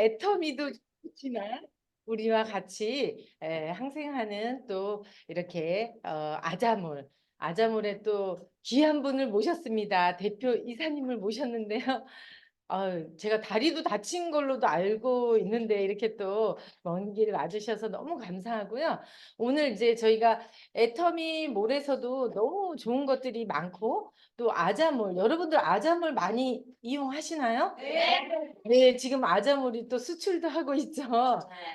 애터미도 좋지만 우리와 같이 항생하는 또 이렇게 아자몰에 또 귀한 분을 모셨습니다. 대표 이사님을 모셨는데요. 제가 다리도 다친 걸로도 알고 있는데 이렇게 또 먼 길 와주셔서 너무 감사하고요. 오늘 이제 저희가 애터미 몰에서도 너무 좋은 것들이 많고 또 아자몰, 여러분들 아자몰 많이 이용하시나요? 네, 지금 아자몰이 또 수출도 하고 있죠.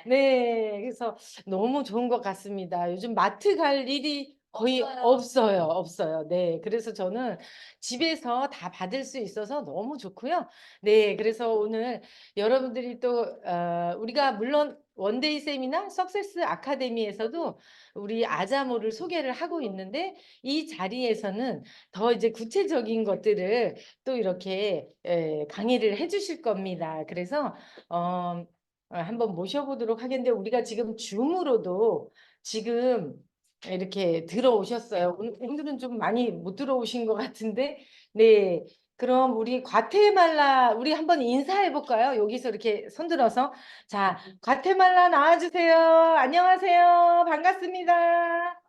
네, 그래서 너무 좋은 것 같습니다. 요즘 마트 갈 일이 거의 없어요. 네, 그래서 저는 집에서 다 받을 수 있어서 너무 좋고요. 네, 그래서 오늘 여러분들이 또 우리가 물론 원데이 세미나 석세스 아카데미에서도 우리 아자모를 소개를 하고 있는데 이 자리에서는 더 이제 구체적인 것들을 또 이렇게 강의를 해주실 겁니다. 그래서 한번 모셔보도록 하겠는데 우리가 지금 줌으로도 지금 이렇게 들어오셨어요. 오늘은 좀 많이 못 들어오신 것 같은데, 네. 그럼 우리 과테말라 우리 한번 인사해 볼까요? 여기서 이렇게 손들어서 자, 과테말라 나와주세요. 안녕하세요. 반갑습니다.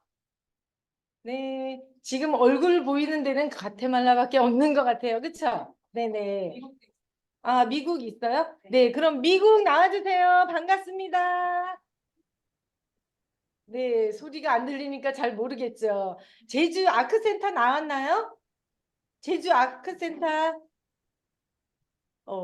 네, 지금 얼굴 보이는 데는 과테말라밖에 없는 것 같아요. 그쵸? 네네. 아, 미국 있어요? 네, 그럼 미국 나와주세요. 반갑습니다. 네, 소리가 안 들리니까 잘 모르겠죠. 제주 아크센터 나왔나요? 제주 아크센터.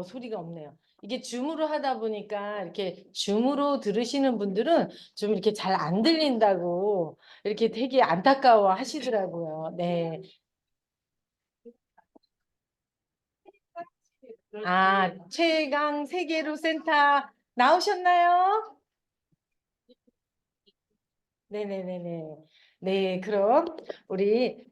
소리가 없네요. 이게 줌으로 하다 보니까 이렇게 줌으로 들으시는 분들은 좀 이렇게 잘 안 들린다고 이렇게 되게 안타까워 하시더라고요. 네. 아, 최강 세계로 센터 나오셨나요? 네네네네. 네, 그럼 우리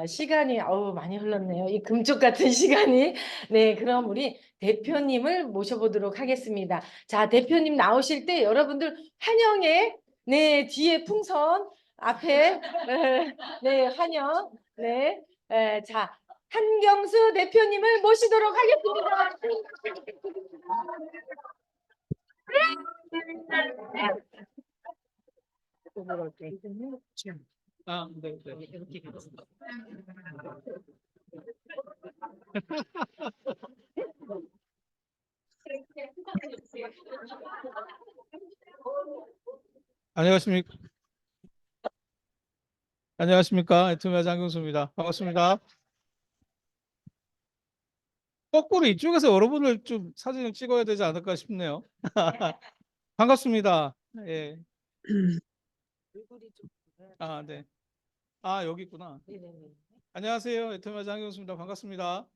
시간이 많이 흘렀네요. 이 금쪽 같은 시간이. 네, 그럼 우리 대표님을 모셔보도록 하겠습니다. 자, 대표님 나오실 때 여러분들 환영해. 네, 뒤에 풍선 앞에 네, 환영. 네, 자, 한경수 대표님을 모시도록 하겠습니다. 아, 네, 네. 안녕하십니까? 안녕하십니까? 애터미 장경수입니다. 반갑습니다. 거꾸로 이쪽에서 여러분을 좀 사진을 찍어야 되지 않을까 싶네요. 반갑습니다. 예. 아, 네. 아, 여기 있구나. 네네네. 안녕하세요. 애터미 장경수입니다. 반갑습니다.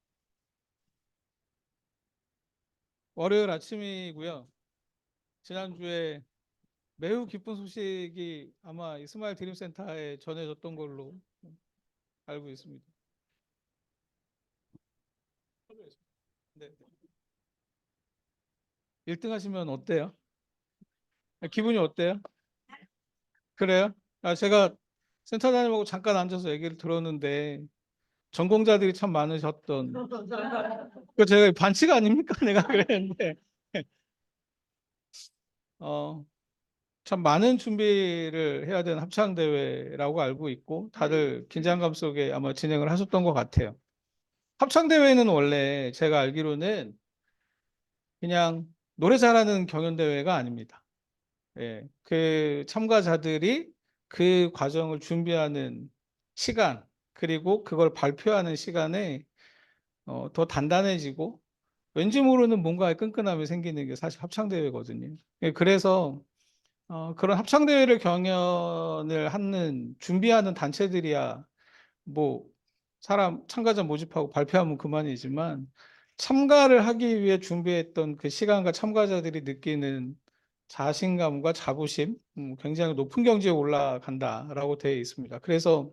월요일 아침이고요. 지난주에 매우 기쁜 소식이 아마 이스마일 드림센터에 전해졌던 걸로 알고 있습니다. 네. 1등 하시면 어때요? 기분이 어때요? 그래요? 제가 센터장님하고 잠깐 앉아서 얘기를 들었는데 전공자들이 참 많으셨던 그 제가 반칙 아닙니까? 내가 그랬는데 어, 참 많은 준비를 해야 되는 합창 대회라고 알고 있고 다들 긴장감 속에 아마 진행을 하셨던 것 같아요. 합창 대회는 원래 제가 알기로는 그냥 노래 잘하는 경연 대회가 아닙니다. 예, 그 참가자들이 그 과정을 준비하는 시간, 그리고 그걸 발표하는 시간에 더 단단해지고 왠지 모르는 뭔가의 끈끈함이 생기는 게 사실 합창대회거든요. 예, 그래서 그런 합창대회를 경연을 하는, 준비하는 단체들이야 뭐 사람 참가자 모집하고 발표하면 그만이지만 참가를 하기 위해 준비했던 그 시간과 참가자들이 느끼는 자신감과 자부심 굉장히 높은 경지에 올라간다라고 되어 있습니다. 그래서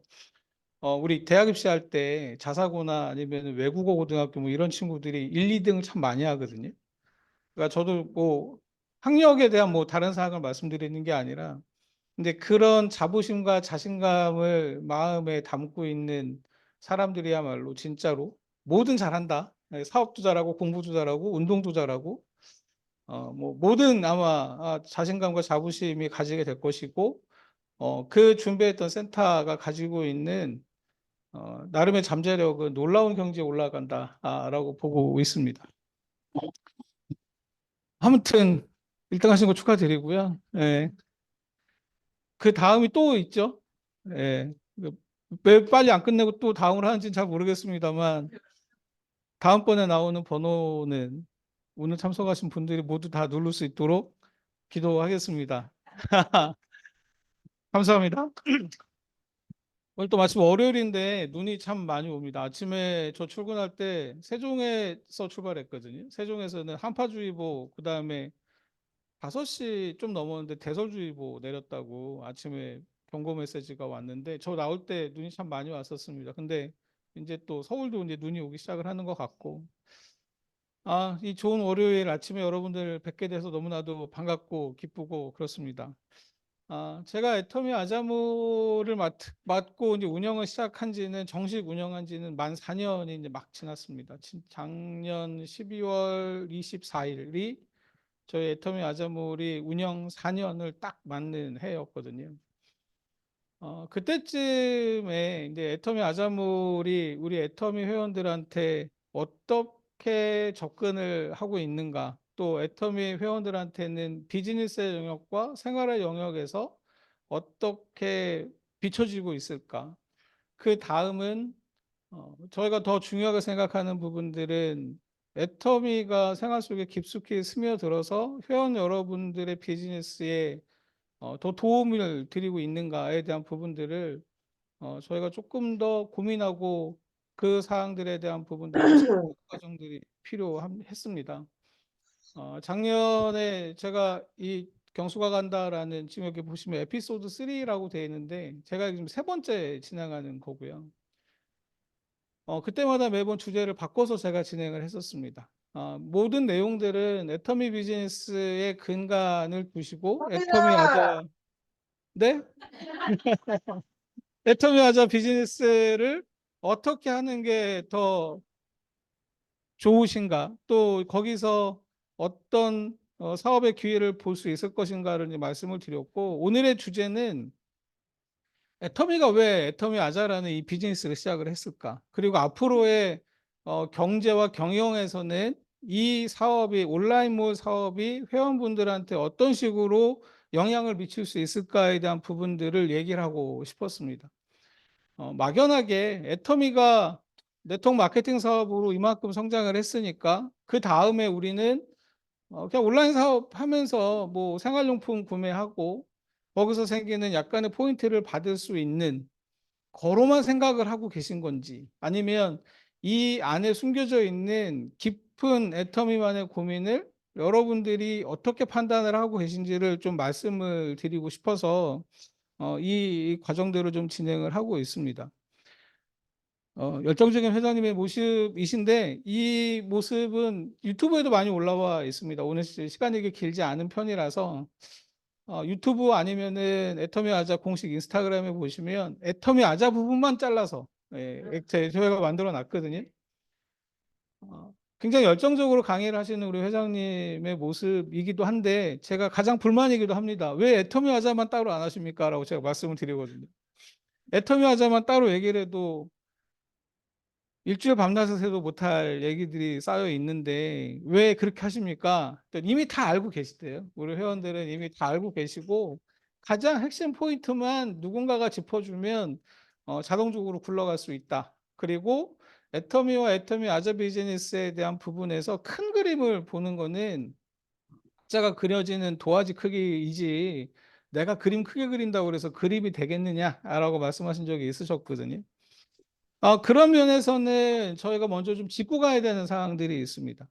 우리 대학 입시할 때 자사고나 아니면 외국어 고등학교 뭐 이런 친구들이 1, 2등을 참 많이 하거든요. 그러니까 저도 뭐 학력에 대한 뭐 다른 사항을 말씀드리는 게 아니라 근데 그런 자부심과 자신감을 마음에 담고 있는 사람들이야말로 진짜로 뭐든 잘한다. 네, 사업도 잘하고 공부도 잘하고 운동도 잘하고 뭐 모든 아마 자신감과 자부심이 가지게 될 것이고, 그 준비했던 센터가 가지고 있는 나름의 잠재력은 놀라운 경지에 올라간다라고 보고 있습니다. 아무튼 1등 하신 거 축하드리고요. 예. 그 다음이 또 있죠. 예. 왜 빨리 안 끝내고 또 다음을 하는지는 잘 모르겠습니다만, 다음번에 나오는 번호는 오늘 참석하신 분들이 모두 다 누를 수 있도록 기도하겠습니다. 감사합니다. 오늘 또 마침 월요일인데 눈이 참 많이 옵니다. 아침에 저 출근할 때 세종에서 출발했거든요. 세종에서는 한파주의보, 그다음에 5시 좀 넘었는데 대설주의보 내렸다고 아침에 경고 메시지가 왔는데, 저 나올 때 눈이 참 많이 왔었습니다. 근데 이제 또 서울도 이제 눈이 오기 시작을 하는 것 같고, 이 좋은 월요일 아침에 여러분들 뵙게 돼서 너무나도 반갑고 기쁘고 그렇습니다. 제가 애터미 아자모를 맡고 이제 운영을 시작한 지는, 정식 운영한 지는 만 4년이 이제 막 지났습니다. 작년 12월 24일이 저희 애터미 아자몰이 운영 4년을 딱 맞는 해였거든요. 그때쯤에 이제 애터미 아자몰이 우리 애터미 회원들한테 어떻게 접근을 하고 있는가, 또 애터미 회원들한테는 비즈니스의 영역과 생활의 영역에서 어떻게 비춰지고 있을까. 그 다음은 저희가 더 중요하게 생각하는 부분들은 애터미가 생활 속에 깊숙이 스며들어서 회원 여러분들의 비즈니스에 더 도움을 드리고 있는가에 대한 부분들을 저희가 조금 더 고민하고, 그 사항들에 대한 부분들을 좀 체크하는 과정들이 필요했습니다. 작년에 제가 이 경수가 간다라는, 지금 여기 보시면 에피소드 3라고 되어 있는데, 제가 지금 3번째 진행하는 거고요. 그때마다 매번 주제를 바꿔서 제가 진행을 했었습니다. 모든 내용들은 애터미 비즈니스의 근간을 두시고, 애터미 아자, 네? 애터미 아자 비즈니스를 어떻게 하는 게 더 좋으신가, 또 거기서 어떤 사업의 기회를 볼 수 있을 것인가를 이제 말씀을 드렸고, 오늘의 주제는 애터미가 왜 애터미 아자라는 이 비즈니스를 시작을 했을까? 그리고 앞으로의 경제와 경영에서는 이 사업이, 온라인몰 사업이 회원분들한테 어떤 식으로 영향을 미칠 수 있을까에 대한 부분들을 얘기를 하고 싶었습니다. 막연하게 애터미가 네트워크 마케팅 사업으로 이만큼 성장을 했으니까 그 다음에 우리는 그냥 온라인 사업 하면서 뭐 생활용품 구매하고 거기서 생기는 약간의 포인트를 받을 수 있는 거로만 생각을 하고 계신 건지, 아니면 이 안에 숨겨져 있는 깊은 애터미만의 고민을 여러분들이 어떻게 판단을 하고 계신지를 좀 말씀을 드리고 싶어서 이 과정대로 좀 진행을 하고 있습니다. 열정적인 회장님의 모습이신데, 이 모습은 유튜브에도 많이 올라와 있습니다. 오늘 시간이 길지 않은 편이라서 유튜브 아니면은 애터미 아자 공식 인스타그램에 보시면 애터미 아자 부분만 잘라서 저희가 만들어 놨거든요. 굉장히 열정적으로 강의를 하시는 우리 회장님의 모습이기도 한데, 제가 가장 불만이기도 합니다. 왜 애터미 아자만 따로 안 하십니까? 라고 제가 말씀을 드리거든요. 애터미 아자만 따로 얘기를 해도 일주일 밤낮을 새도 못할 얘기들이 쌓여 있는데 왜 그렇게 하십니까? 이미 다 알고 계시대요. 우리 회원들은 이미 다 알고 계시고, 가장 핵심 포인트만 누군가가 짚어주면 자동적으로 굴러갈 수 있다. 그리고 애터미와 애터미 아자 비즈니스에 대한 부분에서 큰 그림을 보는 거는 각자가 그려지는 도화지 크기이지, 내가 그림 크게 그린다고 그래서 그림이 되겠느냐라고 말씀하신 적이 있으셨거든요. 그런 면에서는 저희가 먼저 좀 짚고 가야 되는 사항들이 있습니다.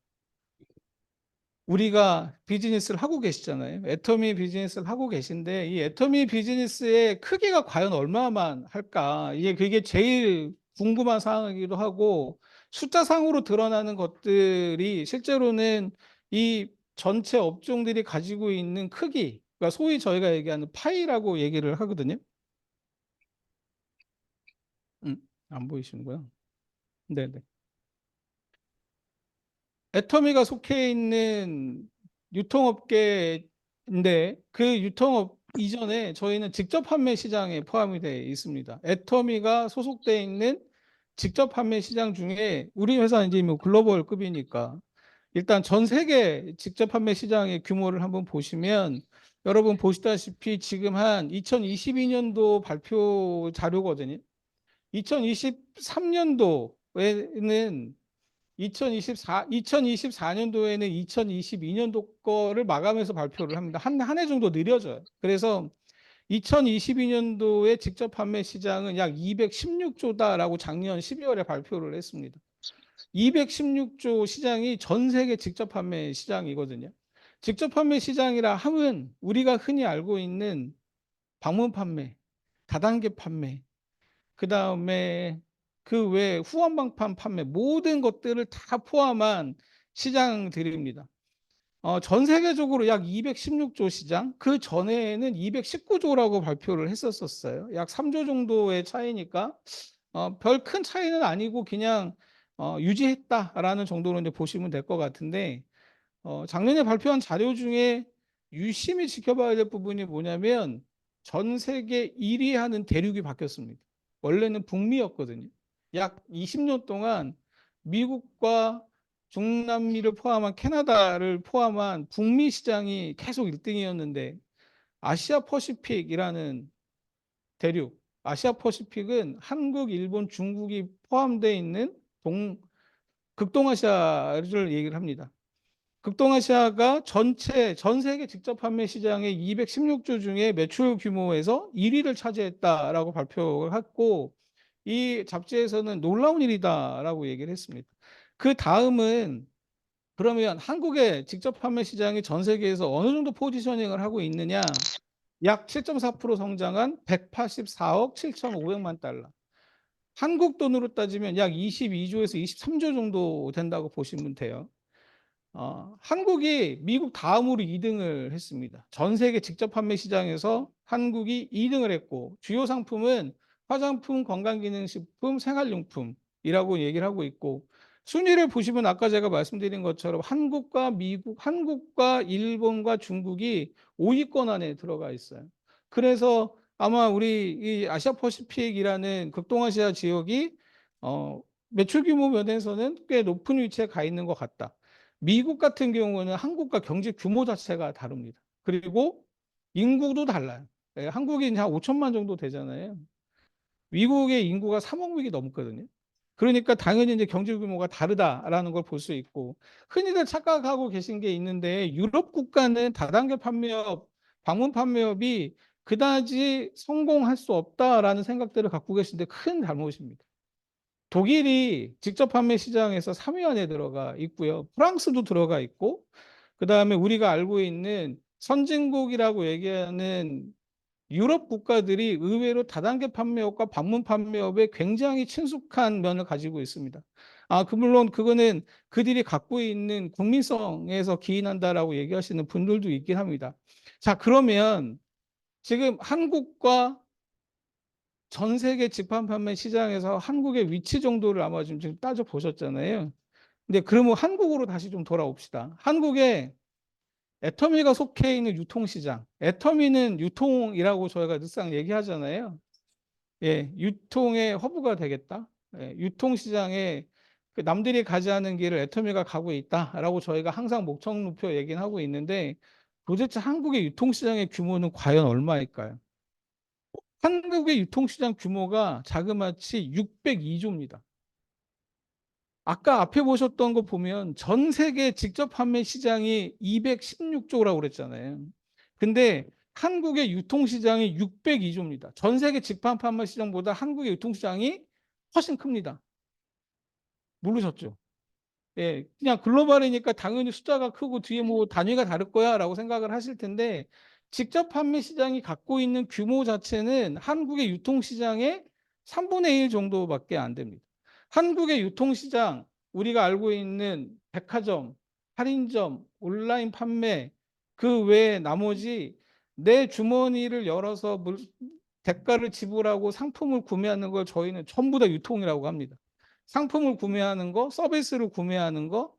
우리가 비즈니스를 하고 계시잖아요. 애터미 비즈니스를 하고 계신데, 이 애터미 비즈니스의 크기가 과연 얼마만 할까? 그게 제일 궁금한 사항이기도 하고, 숫자상으로 드러나는 것들이 실제로는 이 전체 업종들이 가지고 있는 크기, 그러니까 소위 저희가 얘기하는 파이라고 얘기를 하거든요. 안 보이시는고요? 네네. 애터미가 속해 있는 유통업계인데 그 유통업 이전에 저희는 직접 판매 시장에 포함이 되어 있습니다. 애터미가 소속되어 있는 직접 판매 시장 중에 우리 회사는 이제 뭐 글로벌급이니까 일단 전 세계 직접 판매 시장의 규모를 한번 보시면 여러분 보시다시피 지금 한 2022년도 발표 자료거든요. 2023년도에는 2024년도에는 2022년도 거를 마감해서 발표를 합니다. 한 해 정도 느려져요. 그래서 2022년도에 직접 판매 시장은 약 216조다라고 작년 12월에 발표를 했습니다. 216조 시장이 전 세계 직접 판매 시장이거든요. 직접 판매 시장이라 함은 우리가 흔히 알고 있는 방문 판매, 다단계 판매, 그 다음에 그 외 후원방판 판매 모든 것들을 다 포함한 시장들입니다. 전 세계적으로 약 216조 시장, 그 전에는 219조라고 발표를 했었어요. 약 3조 정도의 차이니까 별 큰 차이는 아니고 그냥 유지했다라는 정도로 이제 보시면 될 것 같은데 작년에 발표한 자료 중에 유심히 지켜봐야 될 부분이 뭐냐면 전 세계 1위 하는 대륙이 바뀌었습니다. 원래는 북미였거든요. 약 20년 동안 미국과 중남미를 포함한 캐나다를 포함한 북미 시장이 계속 1등이었는데 아시아 퍼시픽이라는 대륙, 아시아 퍼시픽은 한국, 일본, 중국이 포함되어 있는 극동아시아를 얘기를 합니다. 극동아시아가 전 세계 직접 판매 시장의 216조 중에 매출 규모에서 1위를 차지했다라고 발표를 했고 이 잡지에서는 놀라운 일이다라고 얘기를 했습니다. 그 다음은 그러면 한국의 직접 판매 시장이 전 세계에서 어느 정도 포지셔닝을 하고 있느냐? 약 7.4% 성장한 184억 7,500만 달러. 한국 돈으로 따지면 약 22조에서 23조 정도 된다고 보시면 돼요. 한국이 미국 다음으로 2등을 했습니다. 전 세계 직접 판매 시장에서 한국이 2등을 했고 주요 상품은 화장품, 건강기능식품, 생활용품이라고 얘기를 하고 있고 순위를 보시면 아까 제가 말씀드린 것처럼 한국과 미국, 한국과 일본과 중국이 5위권 안에 들어가 있어요. 그래서 아마 우리 이 아시아 퍼시픽이라는 극동아시아 지역이 매출 규모 면에서는 꽤 높은 위치에 가 있는 것 같다. 미국 같은 경우는 한국과 경제 규모 자체가 다릅니다. 그리고 인구도 달라요. 예, 한국이 한 5천만 정도 되잖아요. 미국의 인구가 3억 명이 넘거든요. 그러니까 당연히 이제 경제 규모가 다르다라는 걸 볼 수 있고 흔히들 착각하고 계신 게 있는데 유럽 국가는 다단계 판매업, 방문 판매업이 그다지 성공할 수 없다라는 생각들을 갖고 계신데 큰 잘못입니다. 독일이 직접 판매 시장에서 3위 안에 들어가 있고요. 프랑스도 들어가 있고, 그 다음에 우리가 알고 있는 선진국이라고 얘기하는 유럽 국가들이 의외로 다단계 판매업과 방문 판매업에 굉장히 친숙한 면을 가지고 있습니다. 물론 그거는 그들이 갖고 있는 국민성에서 기인한다라고 얘기하시는 분들도 있긴 합니다. 자, 그러면 지금 한국과 전 세계 직판 판매 시장에서 한국의 위치 정도를 아마 지금 따져 보셨잖아요. 근데 그러면 한국으로 다시 좀 돌아옵시다. 한국에 애터미가 속해 있는 유통시장. 애터미는 유통이라고 저희가 늘상 얘기하잖아요. 예, 유통의 허브가 되겠다. 예, 유통시장에 그 남들이 가지 않은 길을 애터미가 가고 있다라고 저희가 항상 목청 높여 얘기는 하고 있는데 도대체 한국의 유통시장의 규모는 과연 얼마일까요? 한국의 유통시장 규모가 자그마치 602조입니다. 아까 앞에 보셨던 거 보면 전 세계 직접 판매 시장이 216조라고 그랬잖아요. 근데 한국의 유통시장이 602조입니다. 전 세계 직판 판매 시장보다 한국의 유통시장이 훨씬 큽니다. 모르셨죠? 예, 그냥 글로벌이니까 당연히 숫자가 크고 뒤에 뭐 단위가 다를 거야라고 생각을 하실 텐데 직접 판매 시장이 갖고 있는 규모 자체는 한국의 유통 시장의 3분의 1 정도밖에 안 됩니다. 한국의 유통 시장 우리가 알고 있는 백화점, 할인점, 온라인 판매 그 외에 나머지 내 주머니를 열어서 대가를 지불하고 상품을 구매하는 걸 저희는 전부 다 유통이라고 합니다. 상품을 구매하는 거, 서비스를 구매하는 거,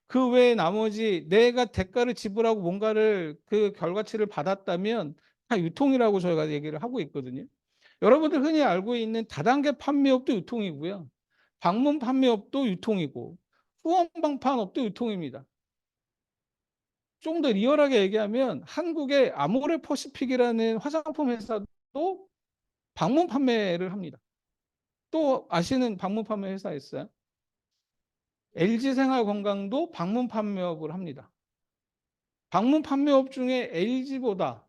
그 외에 나머지 내가 대가를 지불하고 뭔가를 그 결과치를 받았다면 다 유통이라고 저희가 얘기를 하고 있거든요. 여러분들 흔히 알고 있는 다단계 판매업도 유통이고요. 방문 판매업도 유통이고 후원 방판업도 유통입니다. 좀 더 리얼하게 얘기하면 한국의 아모레 퍼시픽이라는 화장품 회사도 방문 판매를 합니다. 또 아시는 방문 판매 회사 있어요? LG생활건강도 방문 판매업을 합니다. 방문 판매업 중에 LG보다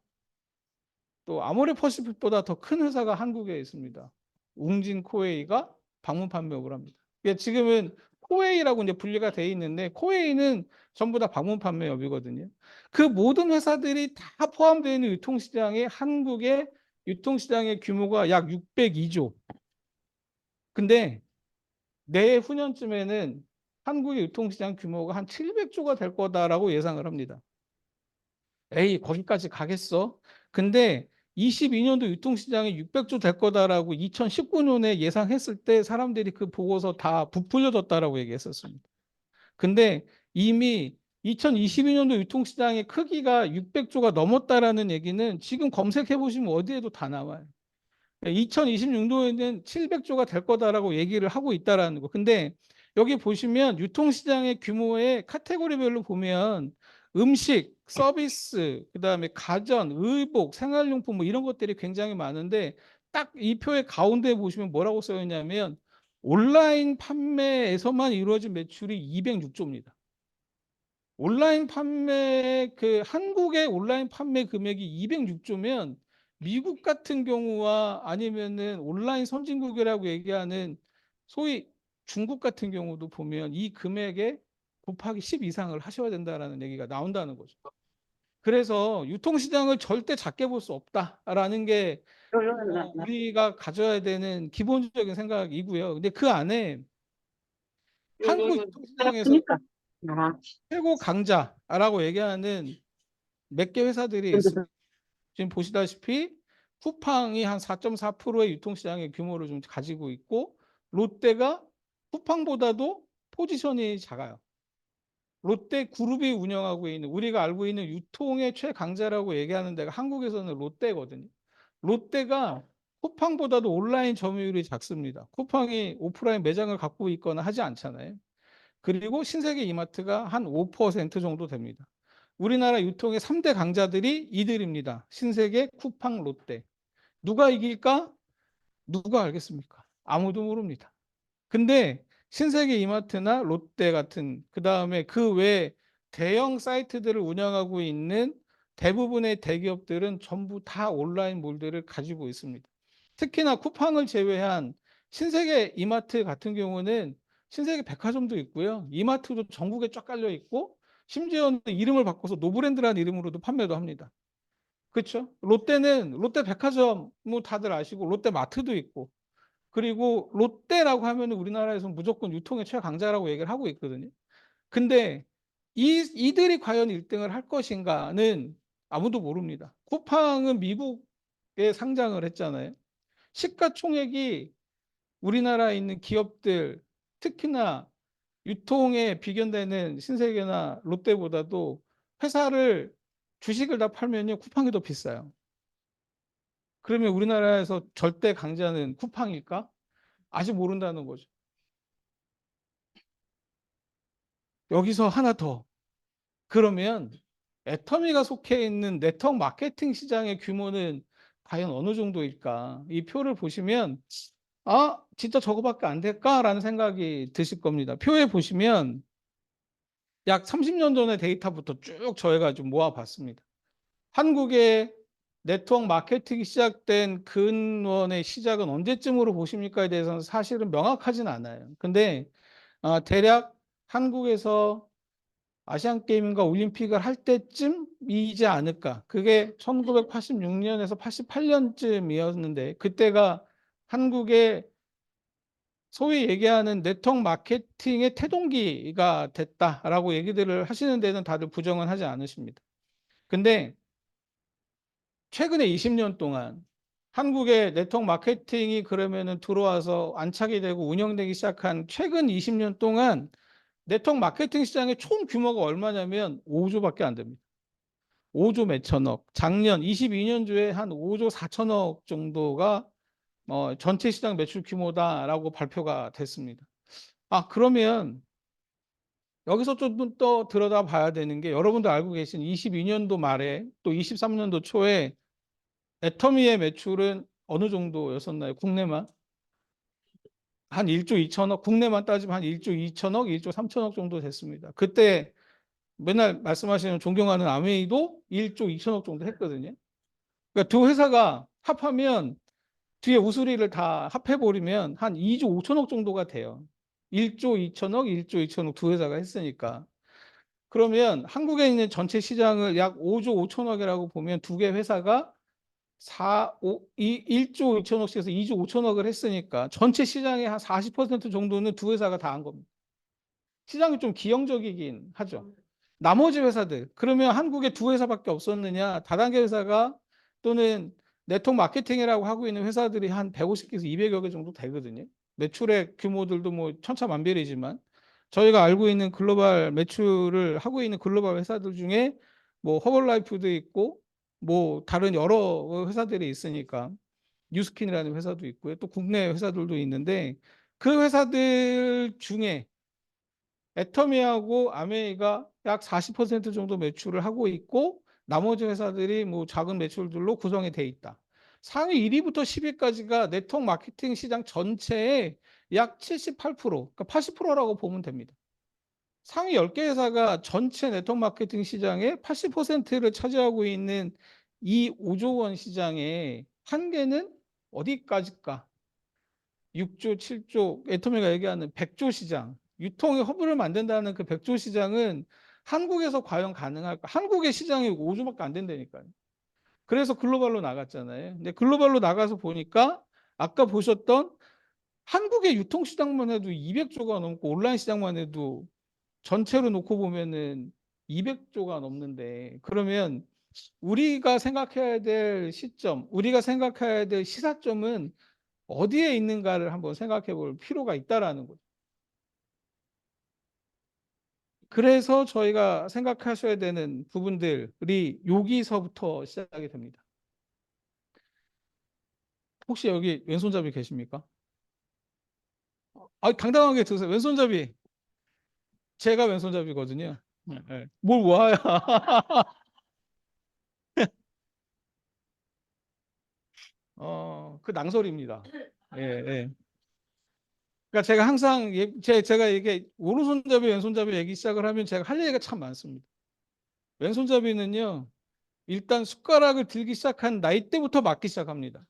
또 아모레 퍼시픽보다 더 큰 회사가 한국에 있습니다. 웅진 코웨이가 방문 판매업을 합니다. 그러니까 지금은 코웨이라고 이제 분리가 돼 있는데 코웨이는 전부 다 방문 판매업이거든요. 그 모든 회사들이 다 포함되어 있는 유통시장에 한국의 유통시장의 규모가 약 602조. 근데 내후년쯤에는 한국의 유통시장 규모가 한 700조가 될 거다라고 예상을 합니다. 에이, 거기까지 가겠어? 근데 22년도 유통시장이 600조 될 거다라고 2019년에 예상했을 때 사람들이 그 보고서 다 부풀려졌다라고 얘기했었습니다. 근데 이미 2022년도 유통시장의 크기가 600조가 넘었다라는 얘기는 지금 검색해 보시면 어디에도 다 나와요. 2026년도에는 700조가 될 거다라고 얘기를 하고 있다라는 거. 근데 여기 보시면 유통시장의 규모의 카테고리별로 보면 음식, 서비스, 그다음에 가전, 의복, 생활용품 뭐 이런 것들이 굉장히 많은데 딱 이 표의 가운데 보시면 뭐라고 써 있냐면 온라인 판매에서만 이루어진 매출이 206조입니다. 온라인 판매 그 한국의 온라인 판매 금액이 206조면 미국 같은 경우와 아니면은 온라인 선진국이라고 얘기하는 소위 중국 같은 경우도 보면 이 금액에 곱하기 10 이상을 하셔야 된다라는 얘기가 나온다는 거죠. 그래서 유통시장을 절대 작게 볼 수 없다라는 게 우리가 가져야 되는 기본적인 생각이고요. 근데 그 안에 한국 유통시장에서 그러니까. 아, 최고 강자라고 얘기하는 몇 개 회사들이 있습니다. 지금 보시다시피 쿠팡이 한 4.4%의 유통시장의 규모를 좀 가지고 있고 롯데가 쿠팡보다도 포지션이 작아요. 롯데 그룹이 운영하고 있는 우리가 알고 있는 유통의 최강자라고 얘기하는 데가 한국에서는 롯데거든요. 롯데가 쿠팡보다도 온라인 점유율이 작습니다. 쿠팡이 오프라인 매장을 갖고 있거나 하지 않잖아요. 그리고 신세계 이마트가 한 5% 정도 됩니다. 우리나라 유통의 3대 강자들이 이들입니다. 신세계, 쿠팡, 롯데. 누가 이길까? 누가 알겠습니까? 아무도 모릅니다. 근데 신세계 이마트나 롯데 같은 그다음에 그 외 대형 사이트들을 운영하고 있는 대부분의 대기업들은 전부 다 온라인 몰들을 가지고 있습니다. 특히나 쿠팡을 제외한 신세계 이마트 같은 경우는 신세계 백화점도 있고요. 이마트도 전국에 쫙 깔려 있고 심지어는 이름을 바꿔서 노브랜드라는 이름으로도 판매도 합니다. 그렇죠? 롯데는 롯데 백화점 뭐 다들 아시고 롯데 마트도 있고 그리고 롯데라고 하면 우리나라에서 무조건 유통의 최강자라고 얘기를 하고 있거든요. 근데 이들이 과연 1등을 할 것인가는 아무도 모릅니다. 쿠팡은 미국에 상장을 했잖아요. 시가총액이 우리나라에 있는 기업들 특히나 유통에 비견되는 신세계나 롯데보다도 회사를 주식을 다 팔면요 쿠팡이 더 비싸요. 그러면 우리나라에서 절대 강자는 쿠팡일까? 아직 모른다는 거죠. 여기서 하나 더. 그러면 애터미가 속해 있는 네트워크 마케팅 시장의 규모는 과연 어느 정도일까? 이 표를 보시면 아, 진짜 저거밖에 안 될까라는 생각이 드실 겁니다. 표에 보시면 약 30년 전의 데이터부터 쭉 저희가 좀 모아봤습니다. 한국의 네트워크 마케팅이 시작된 근원의 시작은 언제쯤으로 보십니까에 대해서는 사실은 명확하진 않아요. 근데 대략 한국에서 아시안 게임과 올림픽을 할 때쯤이지 않을까. 그게 1986년에서 88년쯤이었는데 그때가 한국의 소위 얘기하는 네트워크 마케팅의 태동기가 됐다라고 얘기들을 하시는 데는 다들 부정은 하지 않으십니다. 근데 최근에 20년 동안 한국의 네트워크 마케팅이 그러면은 들어와서 안착이 되고 운영되기 시작한 최근 20년 동안 네트워크 마케팅 시장의 총 규모가 얼마냐면 5조밖에 안 됩니다. 5조 몇천억. 작년 22년도에 한 5조 4천억 정도가 전체 시장 매출 규모다라고 발표가 됐습니다. 그러면 여기서 좀 더 들여다 봐야 되는 게, 여러분도 알고 계신 22년도 말에 또 23년도 초에 애터미의 매출은 어느 정도였었나요? 국내만? 한 1조 2천억, 국내만 따지면 한 1조 2천억, 1조 3천억 정도 됐습니다. 그때 맨날 말씀하시는 존경하는 아메이도 1조 2천억 정도 했거든요. 그러니까 두 회사가 합하면, 뒤에 우수리를 다 합해버리면 한 2조 5천억 정도가 돼요. 1조 2천억, 1조 2천억 두 회사가 했으니까. 그러면 한국에 있는 전체 시장을 약 5조 5천억이라고 보면 두 개 회사가 1조 2천억씩에서 2조 5천억을 했으니까 전체 시장의 한 40% 정도는 두 회사가 다 한 겁니다. 시장이 좀 기형적이긴 하죠. 나머지 회사들, 그러면 한국에 두 회사밖에 없었느냐? 다단계 회사가 또는 네트워크 마케팅이라고 하고 있는 회사들이 한 150개에서 200여 개 정도 되거든요. 매출의 규모들도 뭐 천차만별이지만 저희가 알고 있는 글로벌 매출을 하고 있는 글로벌 회사들 중에 뭐 허벌라이프도 있고 뭐 다른 여러 회사들이 있으니까, 뉴스킨이라는 회사도 있고요. 또 국내 회사들도 있는데, 그 회사들 중에 애터미하고 아메이가 약 40% 정도 매출을 하고 있고, 나머지 회사들이 뭐 작은 매출들로 구성이 돼 있다. 상위 1위부터 10위까지가 네트워크 마케팅 시장 전체의 약 78%, 그러니까 80%라고 보면 됩니다. 상위 10개 회사가 전체 네트워크 마케팅 시장의 80%를 차지하고 있는 이 5조 원 시장의 한계는 어디까지일까? 6조, 7조, 애터미가 얘기하는 100조 시장, 유통의 허브를 만든다는 그 100조 시장은 한국에서 과연 가능할까? 한국의 시장이 5조밖에 안 된다니까요. 그래서 글로벌로 나갔잖아요. 근데 글로벌로 나가서 보니까 아까 보셨던 한국의 유통 시장만 해도 200조가 넘고, 온라인 시장만 해도 전체로 놓고 보면은 200조가 넘는데, 그러면 우리가 생각해야 될 시점, 우리가 생각해야 될 시사점은 어디에 있는가를 한번 생각해 볼 필요가 있다라는 거죠. 그래서 저희가 생각하셔야 되는 부분들이 여기서부터 시작이 됩니다. 혹시 여기 왼손잡이 계십니까? 당당하게 드세요. 왼손잡이. 제가 왼손잡이거든요. 네, 네. 뭘 와야. 그 낭설입니다. 예, 예. 그러니까 제가 항상 제가 이게 오른손잡이 왼손잡이 얘기 시작을 하면 제가 할 얘기가 참 많습니다. 왼손잡이는요, 일단 숟가락을 들기 시작한 나이 때부터 맞기 시작합니다.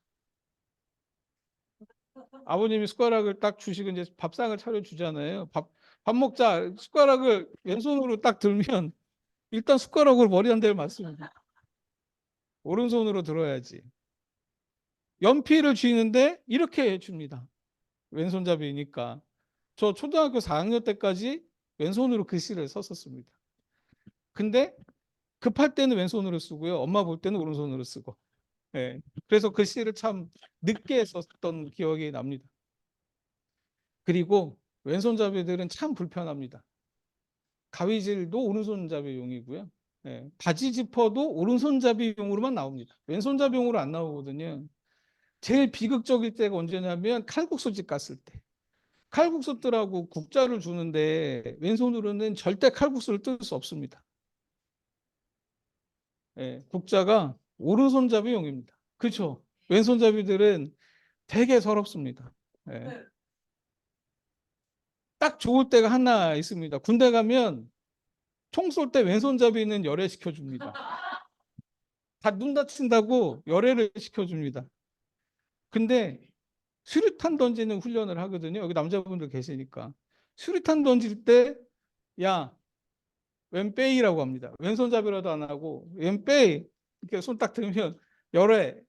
아버님이 숟가락을 딱 주시고 이제 밥상을 차려 주잖아요. 밥 먹자. 숟가락을 왼손으로 딱 들면 일단 숟가락으로 머리 한 대를 맞습니다. 오른손으로 들어야지. 연필을 쥐는데 이렇게 해줍니다. 왼손잡이니까. 저 초등학교 4학년 때까지 왼손으로 글씨를 썼었습니다. 근데 급할 때는 왼손으로 쓰고요. 엄마 볼 때는 오른손으로 쓰고. 예. 그래서 글씨를 참 늦게 썼던 기억이 납니다. 그리고 왼손잡이들은 참 불편합니다. 가위질도 오른손잡이용이고요. 예. 바지 지퍼도 오른손잡이용으로만 나옵니다. 왼손잡이용으로 안 나오거든요. 제일 비극적일 때가 언제냐면 칼국수집 갔을 때. 칼국수들하고 국자를 주는데 왼손으로는 절대 칼국수를 뜰 수 없습니다. 예. 국자가 오른손잡이용입니다. 그렇죠? 왼손잡이들은 되게 서럽습니다. 예. 딱 좋을 때가 하나 있습니다. 군대 가면 총 쏠 때 왼손잡이는 열애시켜 줍니다. 다 눈 다친다고 열애를 시켜줍니다. 근데 수류탄 던지는 훈련을 하거든요. 여기 남자분들 계시니까. 수류탄 던질 때, 야, 왼빼이라고 합니다. 왼손잡이라도 안 하고, 왼빼이. 이렇게 손 딱 들면 열애.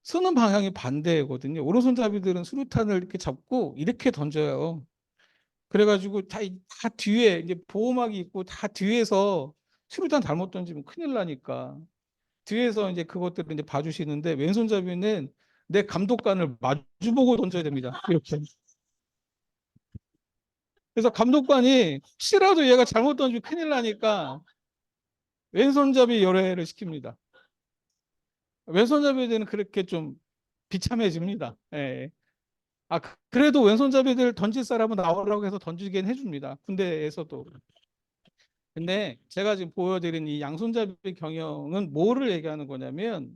쏘는 방향이 반대거든요. 오른손잡이들은 수류탄을 이렇게 잡고 이렇게 던져요. 그래가지고 다 뒤에 이제 보호막이 있고 다 뒤에서 수류탄 잘못 던지면 큰일 나니까 뒤에서 이제 그것들을 이제 봐주시는데, 왼손잡이는 내 감독관을 마주보고 던져야 됩니다. 이렇게. 그래서 감독관이 혹시라도 얘가 잘못 던지면 큰일 나니까 왼손잡이 열애를 시킵니다. 왼손잡이들은 그렇게 좀 비참해집니다. 예. 그래도 왼손잡이들 던질 사람은 나오라고 해서 던지긴 해줍니다. 군대에서도. 근데 제가 지금 보여드린 이 양손잡이 경영은 뭐를 얘기하는 거냐면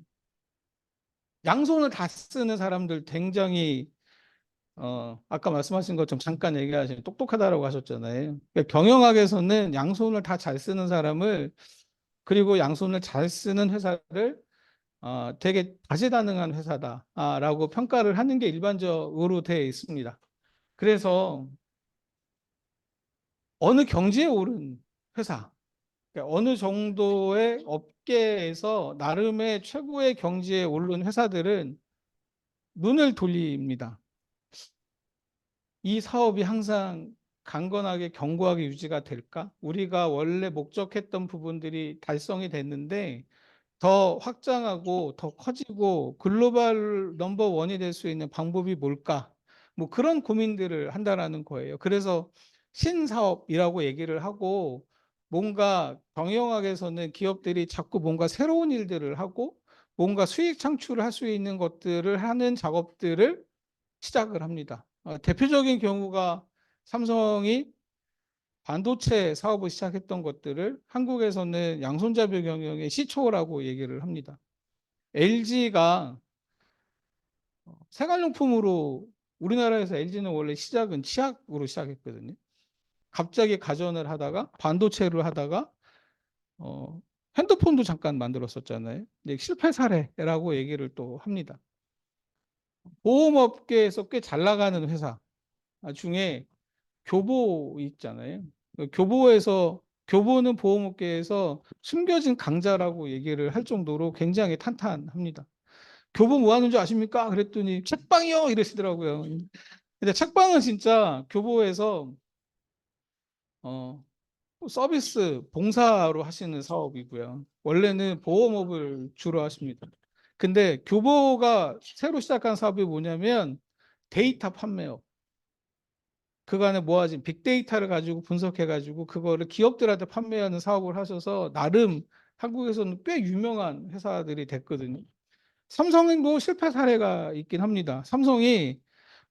양손을 다 쓰는 사람들 굉장히 아까 말씀하신 것좀 잠깐 얘기하신 똑똑하다라고 하셨잖아요. 그러니까 경영학에서는 양손을 다 잘 쓰는 사람을 그리고 양손을 잘 쓰는 회사를 되게 다재다능한 회사다라고 평가를 하는 게 일반적으로 되어 있습니다. 그래서 어느 경지에 오른 회사, 그러니까 어느 정도의 업계에서 나름의 최고의 경지에 오른 회사들은 눈을 돌립니다. 이 사업이 항상 강건하게 견고하게 유지가 될까? 우리가 원래 목적했던 부분들이 달성이 됐는데 더 확장하고 더 커지고 글로벌 넘버 원이 될 수 있는 방법이 뭘까? 뭐 그런 고민들을 한다라는 거예요. 그래서 신사업이라고 얘기를 하고 뭔가 경영학에서는 기업들이 자꾸 뭔가 새로운 일들을 하고 뭔가 수익 창출을 할 수 있는 것들을 하는 작업들을 시작을 합니다. 대표적인 경우가 삼성이 반도체 사업을 시작했던 것들을 한국에서는 양손잡이 경영의 시초라고 얘기를 합니다. LG가 생활용품으로 우리나라에서 LG는 원래 시작은 치약으로 시작했거든요. 갑자기 가전을 하다가 반도체를 하다가 어, 핸드폰도 잠깐 만들었었잖아요. 근데 실패 사례라고 얘기를 또 합니다. 보험업계에서 꽤 잘 나가는 회사 중에 교보 있잖아요. 교보는 보험업계에서 숨겨진 강자라고 얘기를 할 정도로 굉장히 탄탄합니다. 교보 뭐 하는 줄 아십니까? 그랬더니 책방이요 이러시더라고요. 근데 책방은 진짜 교보에서 어, 서비스 봉사로 하시는 사업이고요. 원래는 보험업을 주로 하십니다. 근데 교보가 새로 시작한 사업이 뭐냐면 데이터 판매업. 그간에 모아진 빅데이터를 가지고 분석해가지고 그거를 기업들한테 판매하는 사업을 하셔서 나름 한국에서는 꽤 유명한 회사들이 됐거든요. 삼성도 실패 사례가 있긴 합니다. 삼성이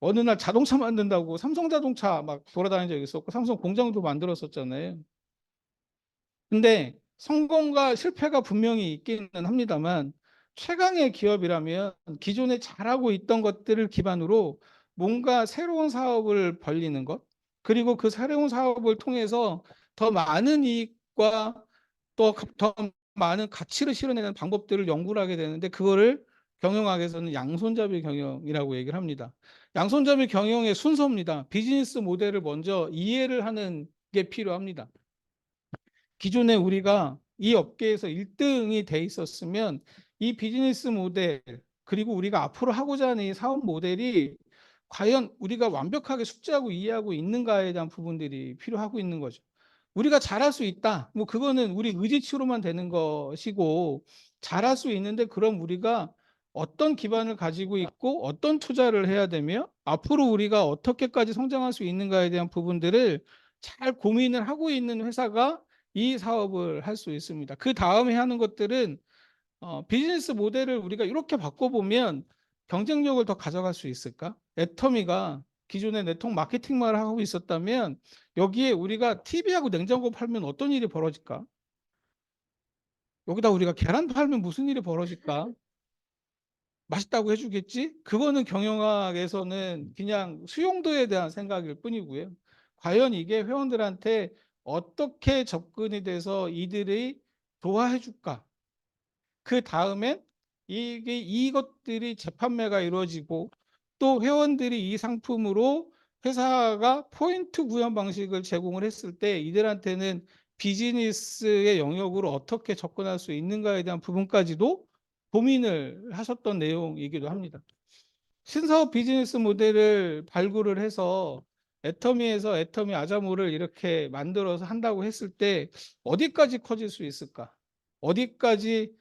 어느 날 자동차 만든다고 삼성자동차 막 돌아다닌 적이 있었고 삼성 공장도 만들었었잖아요. 근데 성공과 실패가 분명히 있기는 합니다만 최강의 기업이라면 기존에 잘하고 있던 것들을 기반으로 뭔가 새로운 사업을 벌리는 것, 그리고 그 새로운 사업을 통해서 더 많은 이익과 또 더 많은 가치를 실현내는 방법들을 연구를 하게 되는데 그거를 경영학에서는 양손잡이 경영이라고 얘기를 합니다. 양손잡이 경영의 순서입니다. 비즈니스 모델을 먼저 이해를 하는 게 필요합니다. 기존에 우리가 이 업계에서 1등이 돼 있었으면 이 비즈니스 모델 그리고 우리가 앞으로 하고자 하는 이 사업 모델이 과연 우리가 완벽하게 숙지하고 이해하고 있는가에 대한 부분들이 필요하고 있는 거죠. 우리가 잘할 수 있다. 뭐 그거는 우리 의지치로만 되는 것이고 잘할 수 있는데 그럼 우리가 어떤 기반을 가지고 있고 어떤 투자를 해야 되며 앞으로 우리가 어떻게까지 성장할 수 있는가에 대한 부분들을 잘 고민을 하고 있는 회사가 이 사업을 할 수 있습니다. 그 다음에 하는 것들은 비즈니스 모델을 우리가 이렇게 바꿔보면 경쟁력을 더 가져갈 수 있을까? 애터미가 기존에 네트워크 마케팅만 하고 있었다면 여기에 우리가 TV하고 냉장고 팔면 어떤 일이 벌어질까? 여기다 우리가 계란 팔면 무슨 일이 벌어질까? 맛있다고 해주겠지? 그거는 경영학에서는 그냥 수용도에 대한 생각일 뿐이고요. 과연 이게 회원들한테 어떻게 접근이 돼서 이들이 좋아해 줄까? 그 다음엔 이것들이 재판매가 이루어지고 또 회원들이 이 상품으로 회사가 포인트 구현 방식을 제공을 했을 때 이들한테는 비즈니스의 영역으로 어떻게 접근할 수 있는가에 대한 부분까지도 고민을 하셨던 내용이기도 합니다. 신사업 비즈니스 모델을 발굴을 해서 애터미에서 애터미 아자모를 이렇게 만들어서 한다고 했을 때 어디까지 커질 수 있을까? 어디까지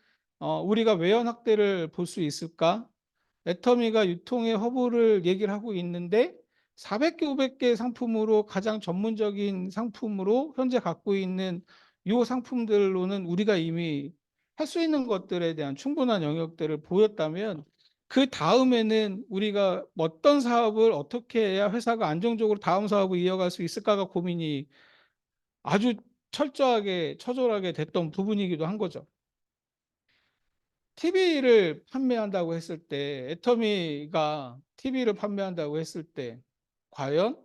우리가 외연 확대를 볼 수 있을까? 애터미가 유통의 허브를 얘기를 하고 있는데 400개, 500개 상품으로 가장 전문적인 상품으로 현재 갖고 있는 이 상품들로는 우리가 이미 할 수 있는 것들에 대한 충분한 영역들을 보였다면 그 다음에는 우리가 어떤 사업을 어떻게 해야 회사가 안정적으로 다음 사업을 이어갈 수 있을까가 고민이 아주 철저하게 처절하게 됐던 부분이기도 한 거죠. TV를 판매한다고 했을 때, 애터미가 TV를 판매한다고 했을 때 과연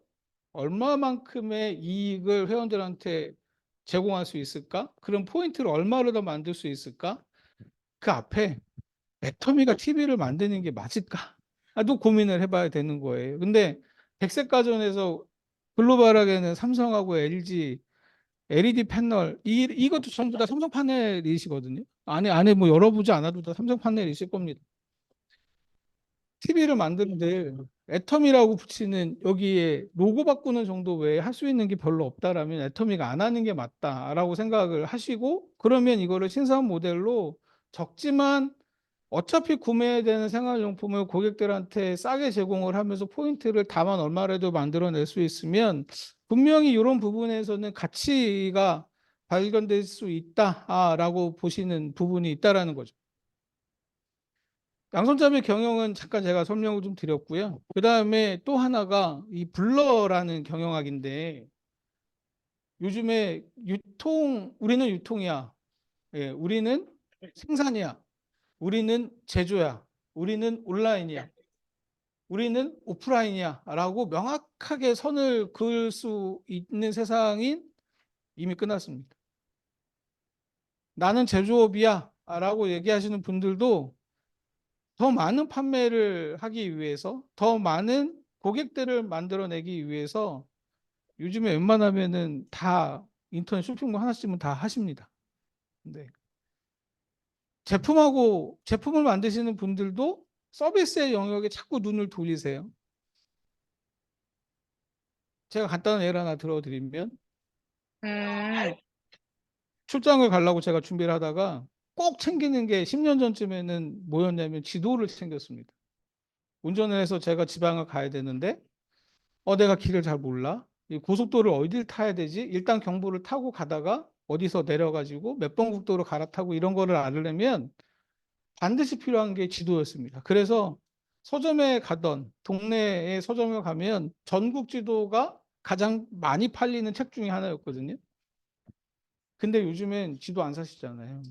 얼마만큼의 이익을 회원들한테 제공할 수 있을까? 그런 포인트를 얼마를 더 만들 수 있을까? 그 앞에 애터미가 TV를 만드는 게 맞을까? 또 고민을 해봐야 되는 거예요. 근데 백색 가전에서 글로벌하게는 삼성하고 LG, LED 패널 이것도 전부 다 삼성 파넬이시거든요. 안에 뭐 열어보지 않아도 다 삼성 파넬이실 겁니다. TV를 만드는데 애터미라고 붙이는 여기에 로고 바꾸는 정도 외에 할 수 있는 게 별로 없다라면 애터미가 안 하는 게 맞다라고 생각을 하시고 그러면 이거를 신사업 모델로 적지만 어차피 구매해야 되는 생활용품을 고객들한테 싸게 제공을 하면서 포인트를 다만 얼마라도 만들어낼 수 있으면 분명히 이런 부분에서는 가치가 발견될 수 있다라고 보시는 부분이 있다라는 거죠. 양손잡이 경영은 잠깐 제가 설명을 좀 드렸고요. 그 다음에 또 하나가 이 블러라는 경영학인데 요즘에 우리는 유통이야. 예, 우리는 생산이야. 우리는 제조야. 우리는 온라인이야. 우리는 오프라인이야. 라고 명확하게 선을 그을 수 있는 세상이 이미 끝났습니다. 나는 제조업이야. 라고 얘기하시는 분들도 더 많은 판매를 하기 위해서 더 많은 고객들을 만들어내기 위해서 요즘에 웬만하면은 다 인터넷 쇼핑몰 하나씩은 다 하십니다. 네. 제품을 만드시는 분들도 서비스의 영역에 자꾸 눈을 돌리세요. 제가 간단한 예를 하나 들어드리면 출장을 가려고 제가 준비를 하다가 꼭 챙기는 게 10년 전쯤에는 뭐였냐면 지도를 챙겼습니다. 운전을 해서 제가 지방을 가야 되는데 내가 길을 잘 몰라. 이 고속도로를 어디를 타야 되지? 일단 경부를 타고 가다가 어디서 내려가지고 몇 번 국도로 갈아타고 이런 거를 알으려면 반드시 필요한 게 지도였습니다. 그래서 서점에 가던 동네에 서점에 가면 전국 지도가 가장 많이 팔리는 책 중에 하나였거든요. 근데 요즘엔 지도 안 사시잖아요.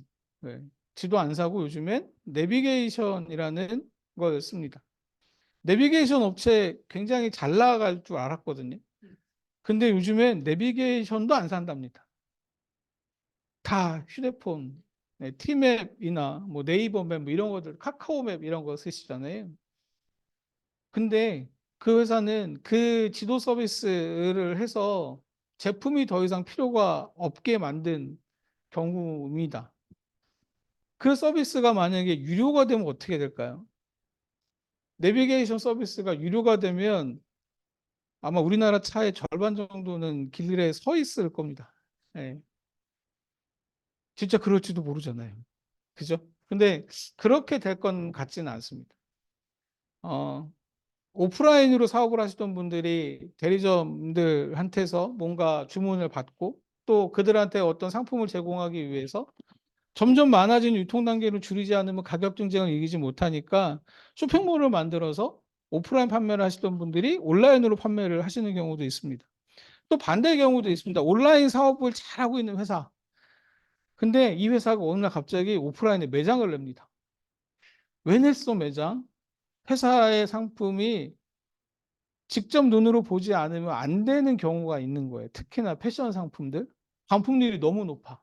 네. 지도 안 사고 요즘엔 내비게이션이라는 걸 씁니다. 내비게이션 업체 굉장히 잘 나갈 줄 알았거든요. 근데 요즘엔 내비게이션도 안 산답니다. 다 휴대폰, 네, 티맵이나 뭐 네이버 맵 뭐 이런 것들, 카카오맵 이런 거 쓰시잖아요. 근데 그 회사는 그 지도 서비스를 해서 제품이 더 이상 필요가 없게 만든 경우입니다. 그 서비스가 만약에 유료가 되면 어떻게 될까요? 내비게이션 서비스가 유료가 되면 아마 우리나라 차의 절반 정도는 길에 서 있을 겁니다. 예. 진짜 그럴지도 모르잖아요. 그죠? 근데 그렇게 될 건 같지는 않습니다. 어, 오프라인으로 사업을 하시던 분들이 대리점들한테서 뭔가 주문을 받고 또 그들한테 어떤 상품을 제공하기 위해서 점점 많아진 유통 단계를 줄이지 않으면 가격 경쟁을 이기지 못하니까 쇼핑몰을 만들어서 오프라인 판매를 하시던 분들이 온라인으로 판매를 하시는 경우도 있습니다. 또 반대의 경우도 있습니다. 온라인 사업을 잘하고 있는 회사. 근데 이 회사가 어느 날 갑자기 오프라인에 매장을 냅니다. 왜 냈어, 매장? 회사의 상품이 직접 눈으로 보지 않으면 안 되는 경우가 있는 거예요. 특히나 패션 상품들. 반품률이 너무 높아.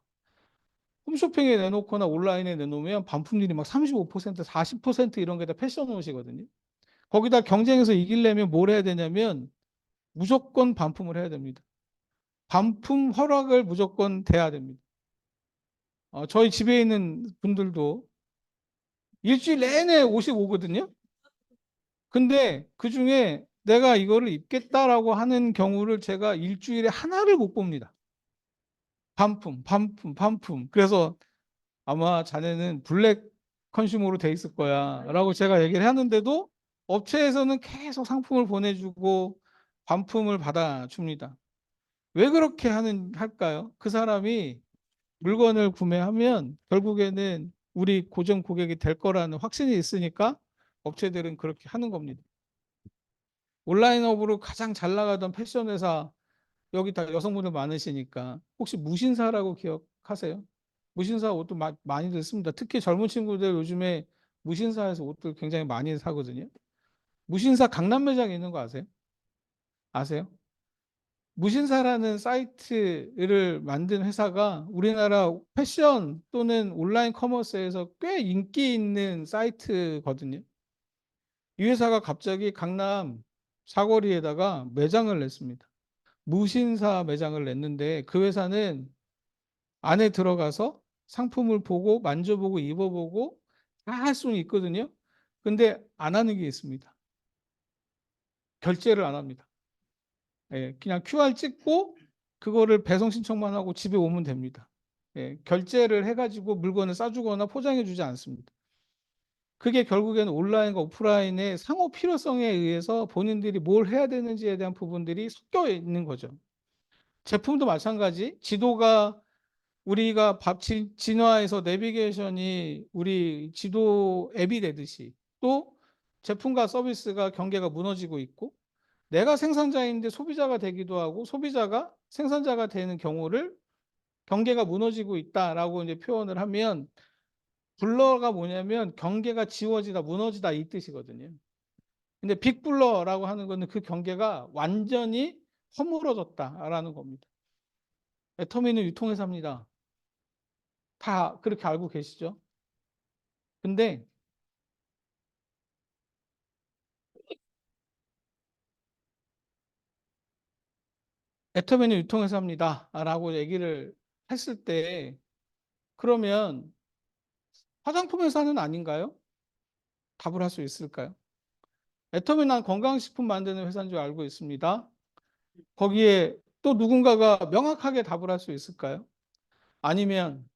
홈쇼핑에 내놓거나 온라인에 내놓으면 반품률이 막 35%, 40% 이런 게 다 패션 옷이거든요. 거기다 경쟁에서 이기려면 뭘 해야 되냐면 무조건 반품을 해야 됩니다. 반품 허락을 무조건 돼야 됩니다. 저희 집에 있는 분들도 일주일 내내 옷이 오거든요. 근데 그중에 내가 이거를 입겠다라고 하는 경우를 제가 일주일에 하나를 못 봅니다. 반품, 반품, 반품. 그래서 아마 자네는 블랙 컨슈머로 돼 있을 거야 라고 제가 얘기를 하는데도 업체에서는 계속 상품을 보내주고 반품을 받아줍니다. 왜 그렇게 할까요? 그 사람이 물건을 구매하면 결국에는 우리 고정 고객이 될 거라는 확신이 있으니까 업체들은 그렇게 하는 겁니다. 온라인업으로 가장 잘 나가던 패션 회사, 여기 다 여성분들 많으시니까 혹시 무신사라고 기억하세요? 무신사 옷도 많이들 씁니다. 특히 젊은 친구들 요즘에 무신사에서 옷들 굉장히 많이 사거든요. 무신사 강남 매장에 있는 거 아세요? 아세요? 무신사라는 사이트를 만든 회사가 우리나라 패션 또는 온라인 커머스에서 꽤 인기 있는 사이트거든요. 이 회사가 갑자기 강남 사거리에다가 매장을 냈습니다. 무신사 매장을 냈는데 그 회사는 안에 들어가서 상품을 보고 만져보고 입어보고 다 할 수는 있거든요. 근데 안 하는 게 있습니다. 결제를 안 합니다. 예, 그냥 QR 찍고 그거를 배송 신청만 하고 집에 오면 됩니다. 예, 결제를 해가지고 물건을 싸주거나 포장해주지 않습니다. 그게 결국에는 온라인과 오프라인의 상호 필요성에 의해서 본인들이 뭘 해야 되는지에 대한 부분들이 섞여 있는 거죠. 제품도 마찬가지. 지도가 우리가 진화해서 내비게이션이 우리 지도 앱이 되듯이 또 제품과 서비스가 경계가 무너지고 있고 내가 생산자인데 소비자가 되기도 하고 소비자가 생산자가 되는 경우를 경계가 무너지고 있다라고 이제 표현을 하면 블러가 뭐냐면 경계가 지워지다 무너지다 이 뜻이거든요. 근데 빅블러라고 하는 거는 그 경계가 완전히 허물어졌다라는 겁니다. 애터미는 유통회사입니다. 다 그렇게 알고 계시죠? 근데 애터미는 유통회사입니다. 라고 얘기를 했을 때 그러면 화장품 회사는 아닌가요? 답을 할 수 있을까요? 애터미는 건강식품 만드는 회사인 줄 알고 있습니다. 거기에 또 누군가가 명확하게 답을 할 수 있을까요? 아니면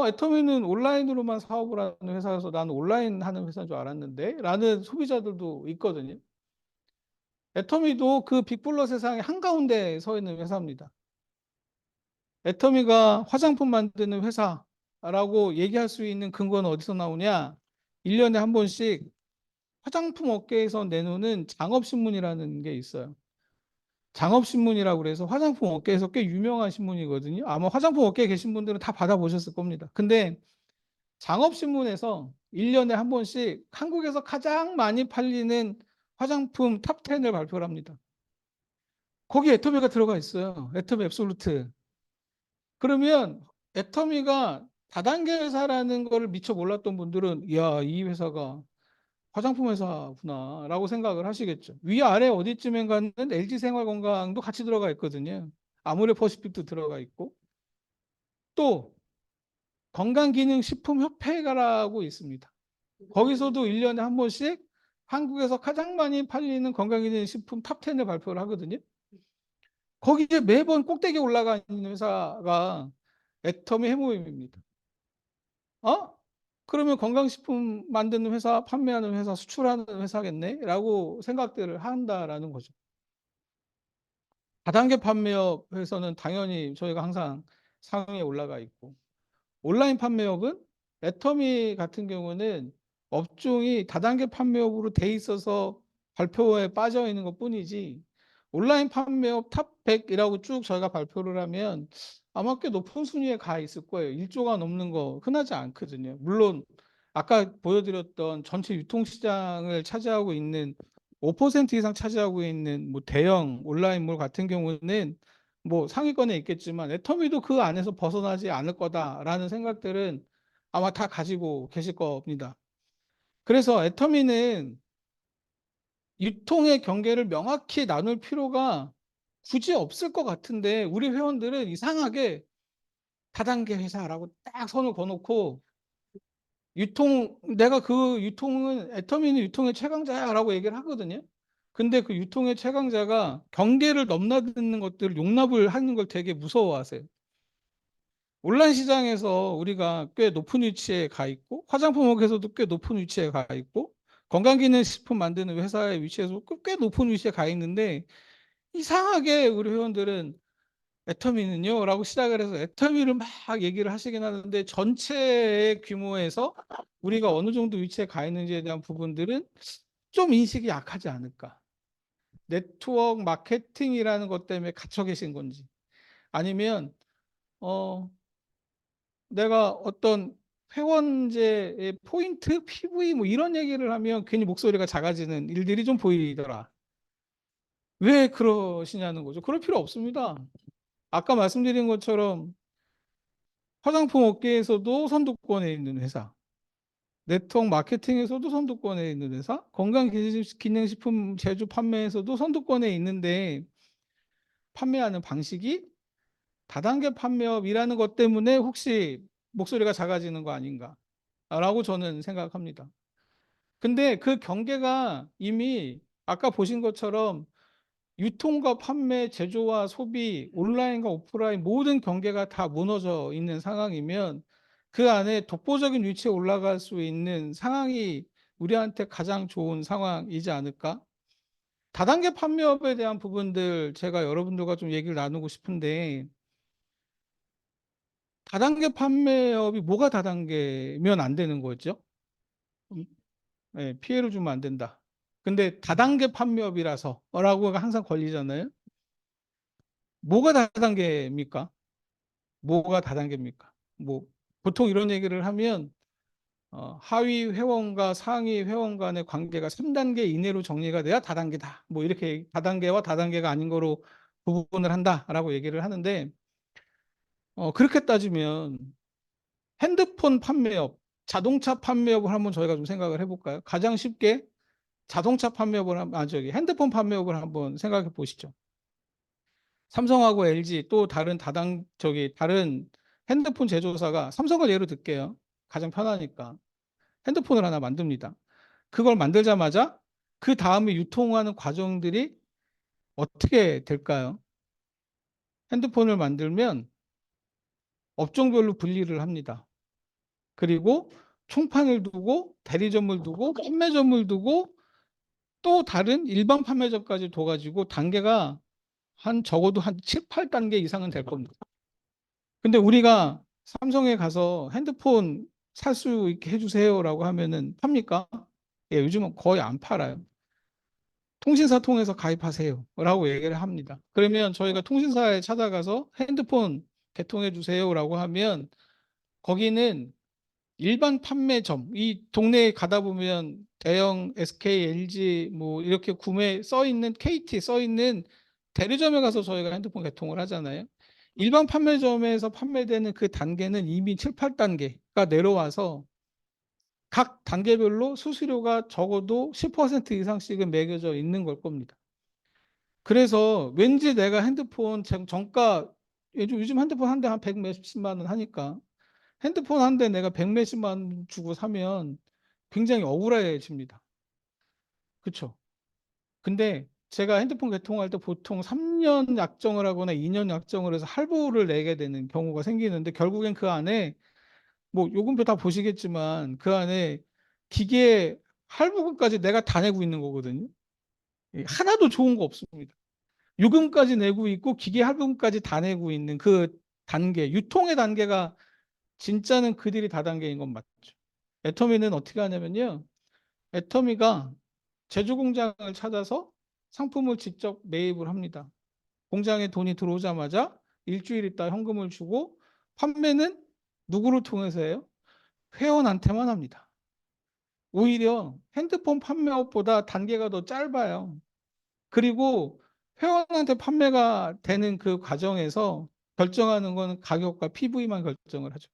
애터미는 온라인으로만 사업을 하는 회사여서 나는 온라인 하는 회사인 줄 알았는데 라는 소비자들도 있거든요. 애터미도 그 빅블러 세상의 한가운데에 서 있는 회사입니다. 애터미가 화장품 만드는 회사라고 얘기할 수 있는 근거는 어디서 나오냐? 1년에 한 번씩 화장품 업계에서 내놓는 장업신문이라는 게 있어요. 장업신문이라고 그래서 화장품 업계에서 꽤 유명한 신문이거든요. 아마 화장품 업계에 계신 분들은 다 받아보셨을 겁니다. 근데 장업신문에서 1년에 한 번씩 한국에서 가장 많이 팔리는 화장품 탑 10을 발표를 합니다. 거기에 애터미가 들어가 있어요. 애터미 앱솔루트. 그러면 애터미가 다단계 회사라는 걸 미처 몰랐던 분들은 이야, 이 회사가 화장품 회사구나 라고 생각을 하시겠죠. 위아래 어디쯤에 가는 LG생활건강도 같이 들어가 있거든요. 아모레퍼시픽도 들어가 있고 또 건강기능식품협회라고 있습니다. 거기서도 1년에 한 번씩 한국에서 가장 많이 팔리는 건강기능식품 탑 10을 발표를 하거든요. 거기에 매번 꼭대기에 올라가 있는 회사가 애터미 해모임입니다. 그러면 건강식품 만드는 회사, 판매하는 회사, 수출하는 회사겠네? 라고 생각들을 한다라는 거죠. 다단계 판매업에서는 당연히 저희가 항상 상위에 올라가 있고, 온라인 판매업은 애터미 같은 경우는 업종이 다단계 판매업으로 돼 있어서 발표에 빠져 있는 것 뿐이지 온라인 판매업 탑 100이라고 쭉 저희가 발표를 하면 아마 꽤 높은 순위에 가 있을 거예요. 1조가 넘는 거 흔하지 않거든요. 물론 아까 보여드렸던 전체 유통시장을 차지하고 있는 5% 이상 차지하고 있는 뭐 대형 온라인몰 같은 경우는 뭐 상위권에 있겠지만 애터미도 그 안에서 벗어나지 않을 거다라는 생각들은 아마 다 가지고 계실 겁니다. 그래서 애터미는 유통의 경계를 명확히 나눌 필요가 굳이 없을 것 같은데 우리 회원들은 이상하게 다단계 회사라고 딱 선을 그어놓고 내가 그 유통은 애터미는 유통의 최강자야라고 얘기를 하거든요. 근데 그 유통의 최강자가 경계를 넘나드는 것들을 용납을 하는 걸 되게 무서워하세요. 온라인 시장에서 우리가 꽤 높은 위치에 가 있고 화장품 업계에서도 꽤 높은 위치에 가 있고 건강기능식품 만드는 회사의 위치에서 꽤 높은 위치에 가 있는데 이상하게 우리 회원들은 애터미는요? 라고 시작을 해서 애터미를 막 얘기를 하시긴 하는데 전체의 규모에서 우리가 어느 정도 위치에 가 있는지에 대한 부분들은 좀 인식이 약하지 않을까. 네트워크 마케팅이라는 것 때문에 갇혀 계신 건지 아니면 어 내가 어떤 회원제의 포인트, PV 뭐 이런 얘기를 하면 괜히 목소리가 작아지는 일들이 좀 보이더라. 왜 그러시냐는 거죠. 그럴 필요 없습니다. 아까 말씀드린 것처럼 화장품 업계에서도 선두권에 있는 회사, 네트워크 마케팅에서도 선두권에 있는 회사, 건강기능식품 제조 판매에서도 선두권에 있는데 판매하는 방식이 다단계 판매업이라는 것 때문에 혹시 목소리가 작아지는 거 아닌가라고 저는 생각합니다. 근데 그 경계가 이미 아까 보신 것처럼 유통과 판매, 제조와 소비, 온라인과 오프라인 모든 경계가 다 무너져 있는 상황이면 그 안에 독보적인 위치에 올라갈 수 있는 상황이 우리한테 가장 좋은 상황이지 않을까? 다단계 판매업에 대한 부분들 제가 여러분들과 좀 얘기를 나누고 싶은데 다단계 판매업이 뭐가 다단계면 안 되는 거죠? 네, 피해를 주면 안 된다. 근데 다단계 판매업이라서라고 항상 걸리잖아요. 뭐가 다단계입니까? 뭐가 다단계입니까? 뭐 보통 이런 얘기를 하면 하위 회원과 상위 회원 간의 관계가 3단계 이내로 정리가 돼야 다단계다. 뭐 이렇게 다단계와 다단계가 아닌 거로 구분을 한다라고 얘기를 하는데 그렇게 따지면 핸드폰 판매업, 자동차 판매업을 한번 저희가 좀 생각을 해볼까요? 가장 쉽게 자동차 판매업을 핸드폰 판매업을 한번 생각해 보시죠. 삼성하고 LG 또 다른 다른 핸드폰 제조사가 삼성을 예로 들게요. 가장 편하니까 핸드폰을 하나 만듭니다. 그걸 만들자마자 그 다음에 유통하는 과정들이 어떻게 될까요? 핸드폰을 만들면 업종별로 분리를 합니다. 그리고 총판을 두고 대리점을 두고 판매점을 두고 또 다른 일반 판매점까지 둬가지고 단계가 적어도 한 7, 8단계 이상은 될 겁니다. 근데 우리가 삼성에 가서 핸드폰 살 수 있게 해주세요라고 하면은 팝니까? 예, 요즘은 거의 안 팔아요. 통신사 통해서 가입하세요라고 얘기를 합니다. 그러면 저희가 통신사에 찾아가서 핸드폰 개통해 주세요라고 하면 거기는 일반 판매점, 이 동네에 가다 보면 대형 SK, LG 뭐 이렇게 구매 써 있는 KT 써 있는 대리점에 가서 저희가 핸드폰 개통을 하잖아요. 일반 판매점에서 판매되는 그 단계는 이미 7, 8단계가 내려와서 각 단계별로 수수료가 적어도 10% 이상씩은 매겨져 있는 걸 겁니다. 그래서 왠지 내가 핸드폰 정가 요즘 핸드폰 한 대 한 100 몇십만 원 하니까 핸드폰 한 대 내가 100 몇십만 원 주고 사면 굉장히 억울해집니다. 그렇죠? 근데 제가 핸드폰 개통할 때 보통 3년 약정을 하거나 2년 약정을 해서 할부를 내게 되는 경우가 생기는데 결국엔 그 안에 뭐 요금표 다 보시겠지만 그 안에 기계 할부금까지 내가 다 내고 있는 거거든요. 하나도 좋은 거 없습니다. 요금까지 내고 있고 기계 할부금까지 다 내고 있는 그 단계, 유통의 단계가 진짜는 그들이 다단계인 건 맞죠. 애터미는 어떻게 하냐면요. 애터미가 제조 공장을 찾아서 상품을 직접 매입을 합니다. 공장에 돈이 들어오자마자 일주일 있다 현금을 주고 판매는 누구를 통해서 해요? 회원한테만 합니다. 오히려 핸드폰 판매업보다 단계가 더 짧아요. 그리고 회원한테 판매가 되는 그 과정에서 결정하는 건 가격과 PV만 결정을 하죠.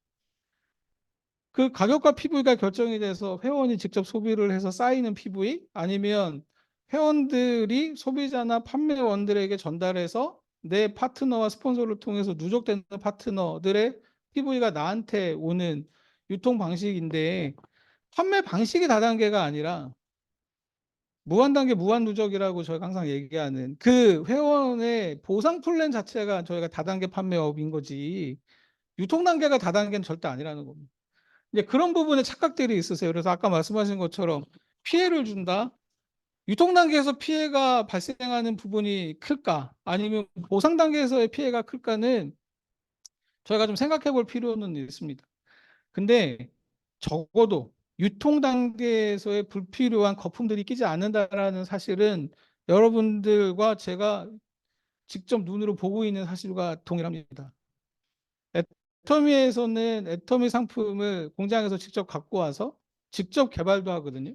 그 가격과 PV가 결정이 돼서 회원이 직접 소비를 해서 쌓이는 PV 아니면 회원들이 소비자나 판매원들에게 전달해서 내 파트너와 스폰서를 통해서 누적되는 파트너들의 PV가 나한테 오는 유통 방식인데 판매 방식이 다단계가 아니라 무한단계 무한누적이라고 저희가 항상 얘기하는 그 회원의 보상 플랜 자체가 저희가 다단계 판매업인 거지 유통 단계가 다단계는 절대 아니라는 겁니다. 이제 그런 부분에 착각들이 있으세요. 그래서 아까 말씀하신 것처럼 피해를 준다. 유통 단계에서 피해가 발생하는 부분이 클까? 아니면 보상 단계에서의 피해가 클까는 저희가 좀 생각해 볼 필요는 있습니다. 근데 적어도 유통 단계에서의 불필요한 거품들이 끼지 않는다라는 사실은 여러분들과 제가 직접 눈으로 보고 있는 사실과 동일합니다. 애터미에서는 애터미 상품을 공장에서 직접 갖고 와서 직접 개발도 하거든요.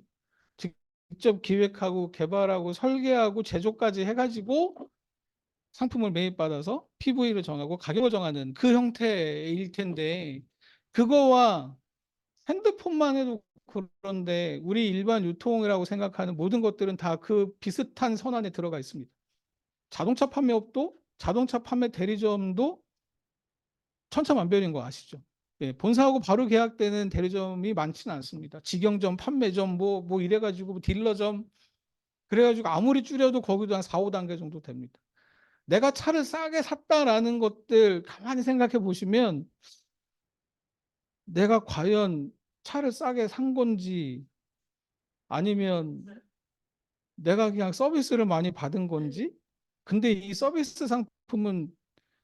직접 기획하고 개발하고 설계하고 제조까지 해가지고 상품을 매입받아서 PV를 정하고 가격을 정하는 그 형태일 텐데, 그거와 핸드폰만 해도 그런데 우리 일반 유통이라고 생각하는 모든 것들은 다 그 비슷한 선안에 들어가 있습니다. 자동차 판매업도, 자동차 판매 대리점도 천차만별인 거 아시죠? 예, 본사하고 바로 계약되는 대리점이 많지는 않습니다. 직영점, 판매점, 뭐 이래가지고 딜러점, 그래가지고 아무리 줄여도 거기도 한 4, 5단계 정도 됩니다. 내가 차를 싸게 샀다라는 것들 가만히 생각해 보시면 내가 과연 차를 싸게 산 건지 아니면 내가 그냥 서비스를 많이 받은 건지, 근데 이 서비스 상품은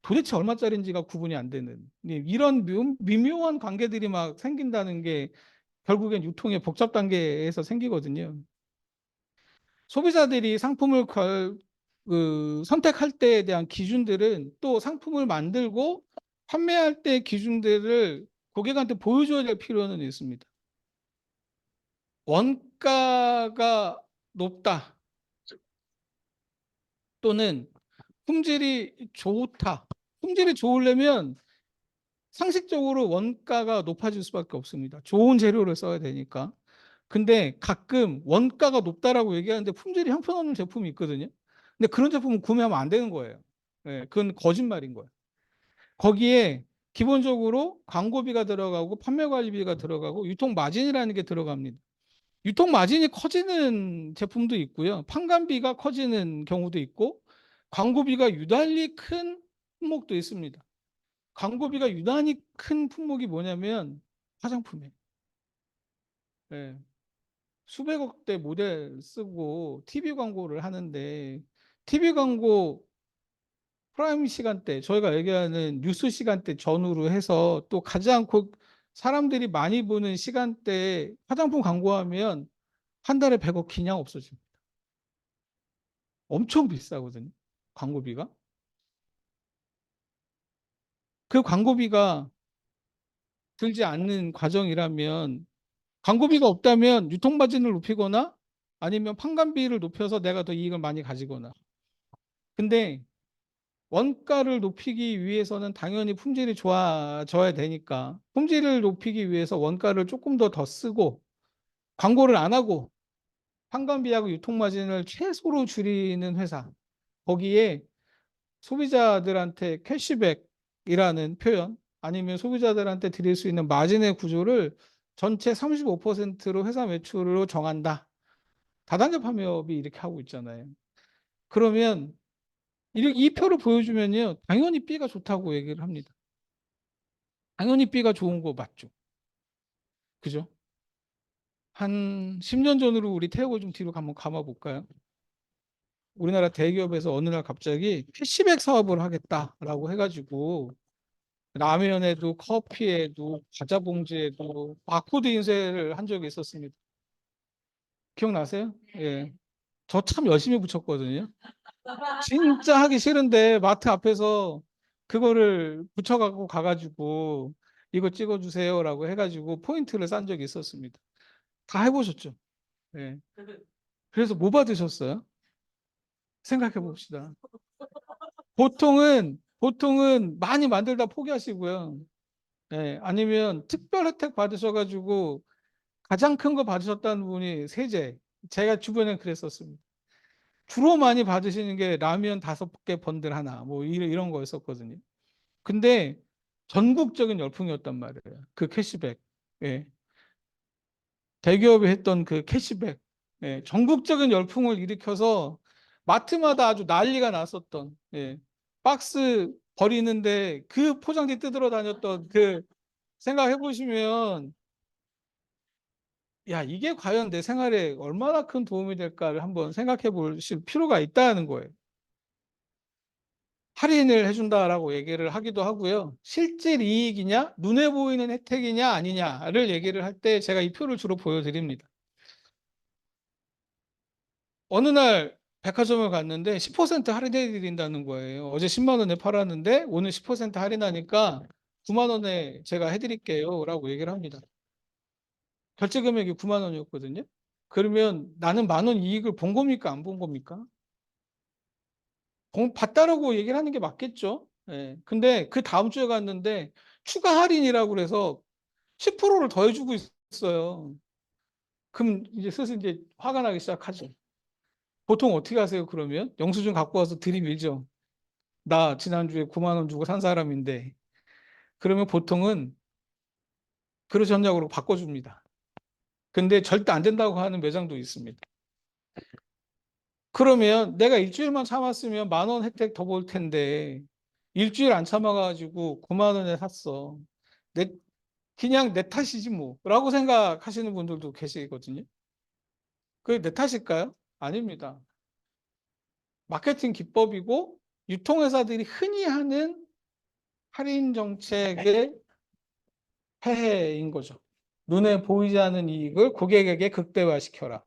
도대체 얼마짜리인지가 구분이 안 되는 이런 미묘한 관계들이 막 생긴다는 게 결국엔 유통의 복잡 단계에서 생기거든요. 소비자들이 상품을 선택할 때에 대한 기준들은 또 상품을 만들고 판매할 때 기준들을 고객한테 보여줘야 될 필요는 있습니다. 원가가 높다 또는 품질이 좋다. 품질이 좋으려면 상식적으로 원가가 높아질 수밖에 없습니다. 좋은 재료를 써야 되니까. 근데 가끔 원가가 높다라고 얘기하는데 품질이 형편없는 제품이 있거든요. 근데 그런 제품은 구매하면 안 되는 거예요. 예, 그건 거짓말인 거예요. 거기에 기본적으로 광고비가 들어가고 판매 관리비가 들어가고 유통 마진이라는 게 들어갑니다. 유통 마진이 커지는 제품도 있고요. 판관비가 커지는 경우도 있고 광고비가 유달리 큰 품목도 있습니다. 광고비가 유난히 큰 품목이 뭐냐면 화장품이에요. 예. 수백억대 모델 쓰고 TV 광고를 하는데 TV 광고 프라임 시간대, 저희가 얘기하는 뉴스 시간대 전후로 해서 또 가장 사람들이 많이 보는 시간대에 화장품 광고하면 한 달에 100억 그냥 없어집니다. 엄청 비싸거든요. 광고비가. 그 광고비가 들지 않는 과정이라면, 광고비가 없다면 유통 마진을 높이거나 아니면 판관비를 높여서 내가 더 이익을 많이 가지거나. 근데 원가를 높이기 위해서는 당연히 품질이 좋아져야 되니까 품질을 높이기 위해서 원가를 조금 더 쓰고 광고를 안 하고 판관비하고 유통 마진을 최소로 줄이는 회사, 거기에 소비자들한테 캐시백이라는 표현 아니면 소비자들한테 드릴 수 있는 마진의 구조를 전체 35%로 회사 매출로 정한다. 다단계 판매업이 이렇게 하고 있잖아요. 그러면 이 표를 보여주면요, 당연히 B가 좋다고 얘기를 합니다. 당연히 B가 좋은 거 맞죠? 그죠? 한 10년 전으로 우리 태역을 좀 뒤로 한번 감아 볼까요? 우리나라 대기업에서 어느 날 갑자기 캐시백 사업을 하겠다라고 해가지고 라면에도 커피에도 과자 봉지에도 바코드 인쇄를 한 적이 있었습니다. 기억나세요? 예. 저 참 열심히 붙였거든요. 진짜 하기 싫은데 마트 앞에서 그거를 붙여갖고 가가지고 이거 찍어주세요라고 해가지고 포인트를 싼 적이 있었습니다. 다 해보셨죠? 예. 그래서 뭐 받으셨어요? 생각해 봅시다. 보통은 많이 만들다 포기하시고요. 예. 아니면 특별 혜택 받으셔가지고 가장 큰 거 받으셨다는 분이 세제. 제가 주변에 그랬었습니다. 주로 많이 받으시는 게 라면 5개 번들 하나, 뭐 이런 거였었거든요. 근데 전국적인 열풍이었단 말이에요. 그 캐시백. 예. 대기업이 했던 그 캐시백. 예. 전국적인 열풍을 일으켜서 마트마다 아주 난리가 났었던, 예. 박스 버리는데 그 포장지 뜯으러 다녔던 그 생각해 보시면 야, 이게 과연 내 생활에 얼마나 큰 도움이 될까를 한번 생각해 보실 필요가 있다는 거예요. 할인을 해준다라고 얘기를 하기도 하고요. 실질 이익이냐, 눈에 보이는 혜택이냐, 아니냐를 얘기를 할 때 제가 이 표를 주로 보여드립니다. 어느 날 백화점을 갔는데 10% 할인해 드린다는 거예요. 어제 10만 원에 팔았는데 오늘 10% 할인하니까 9만 원에 제가 해드릴게요. 라고 얘기를 합니다. 결제 금액이 9만 원이었거든요. 그러면 나는 만 원 이익을 본 겁니까? 안 본 겁니까? 봤다라고 얘기를 하는 게 맞겠죠. 예. 근데 그 다음 주에 갔는데 추가 할인이라고 그래서 10%를 더해주고 있어요. 그럼 이제 슬슬 이제 화가 나기 시작하죠. 보통 어떻게 하세요, 그러면? 영수증 갖고 와서 들이밀죠. 나 지난주에 9만 원 주고 산 사람인데. 그러면 보통은 그러셨냐고 바꿔줍니다. 근데 절대 안 된다고 하는 매장도 있습니다. 그러면 내가 일주일만 참았으면 만 원 혜택 더 볼 텐데 일주일 안 참아가지고 9만 원에 샀어. 내, 그냥 내 탓이지 뭐 라고 생각하시는 분들도 계시거든요. 그게 내 탓일까요? 아닙니다. 마케팅 기법이고 유통회사들이 흔히 하는 할인 정책의 폐해인 거죠. 눈에 보이지 않는 이익을 고객에게 극대화시켜라.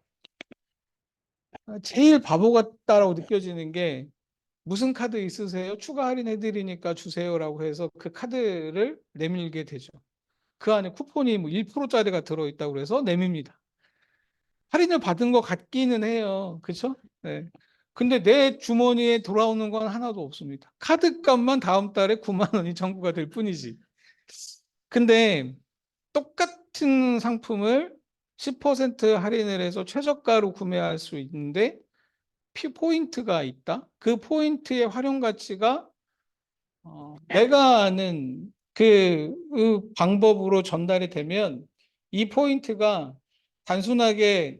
제일 바보 같다라고 느껴지는 게 무슨 카드 있으세요? 추가 할인해드리니까 주세요라고 해서 그 카드를 내밀게 되죠. 그 안에 쿠폰이 뭐 1%짜리가 들어있다고 그래서 내밉니다. 할인을 받은 것 같기는 해요. 그렇죠? 네. 근데 내 주머니에 돌아오는 건 하나도 없습니다. 카드값만 다음 달에 9만 원이 청구가 될 뿐이지. 근데 똑같은 상품을 10% 할인을 해서 최저가로 구매할 수 있는데 포인트가 있다. 그 포인트의 활용 가치가 내가 아는 그 방법으로 전달이 되면 이 포인트가 단순하게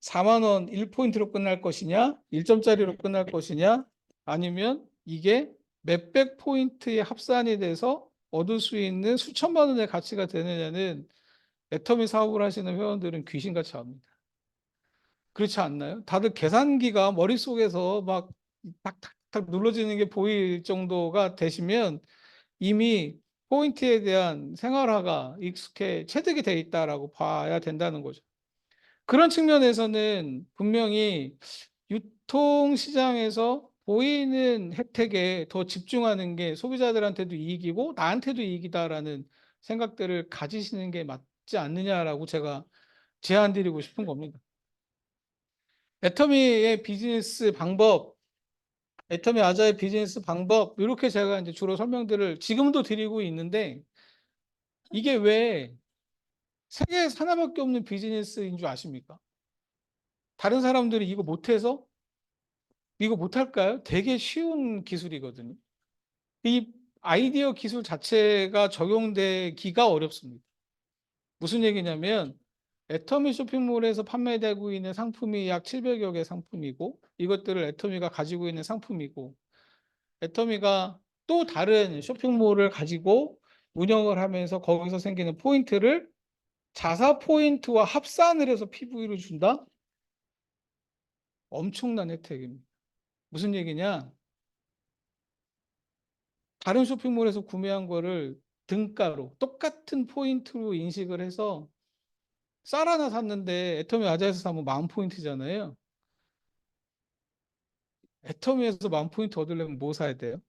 4만 원 1포인트로 끝날 것이냐, 1점짜리로 끝날 것이냐, 아니면 이게 몇백 포인트의 합산이 돼서 얻을 수 있는 수천만 원의 가치가 되느냐는 애터미 사업을 하시는 회원들은 귀신같이 압니다. 그렇지 않나요? 다들 계산기가 머릿속에서 막 탁탁탁 눌러지는 게 보일 정도가 되시면 이미 포인트에 대한 생활화가 익숙해 체득이 돼 있다라고 봐야 된다는 거죠. 그런 측면에서는 분명히 유통시장에서 보이는 혜택에 더 집중하는 게 소비자들한테도 이익이고 나한테도 이익이다라는 생각들을 가지시는 게 맞지 않느냐라고 제가 제안 드리고 싶은 겁니다. 애터미의 비즈니스 방법, 애터미 아자의 비즈니스 방법, 이렇게 제가 이제 주로 설명들을 지금도 드리고 있는데 이게 왜 세계에 하나밖에 없는 비즈니스인 줄 아십니까? 다른 사람들이 이거 못할까요? 되게 쉬운 기술이거든요. 이 아이디어 기술 자체가 적용되기가 어렵습니다. 무슨 얘기냐면 애터미 쇼핑몰에서 판매되고 있는 상품이 약 700여 개 상품이고 이것들을 애터미가 가지고 있는 상품이고 애터미가 또 다른 쇼핑몰을 가지고 운영을 하면서 거기서 생기는 포인트를 자사 포인트와 합산을 해서 PV를 준다? 엄청난 혜택입니다. 무슨 얘기냐? 다른 쇼핑몰에서 구매한 거를 등가로 똑같은 포인트로 인식을 해서 쌀 하나 샀는데 애터미 아자에서 사면 10,000포인트잖아요. 애터미에서 10,000포인트 얻으려면 뭐 사야 돼요?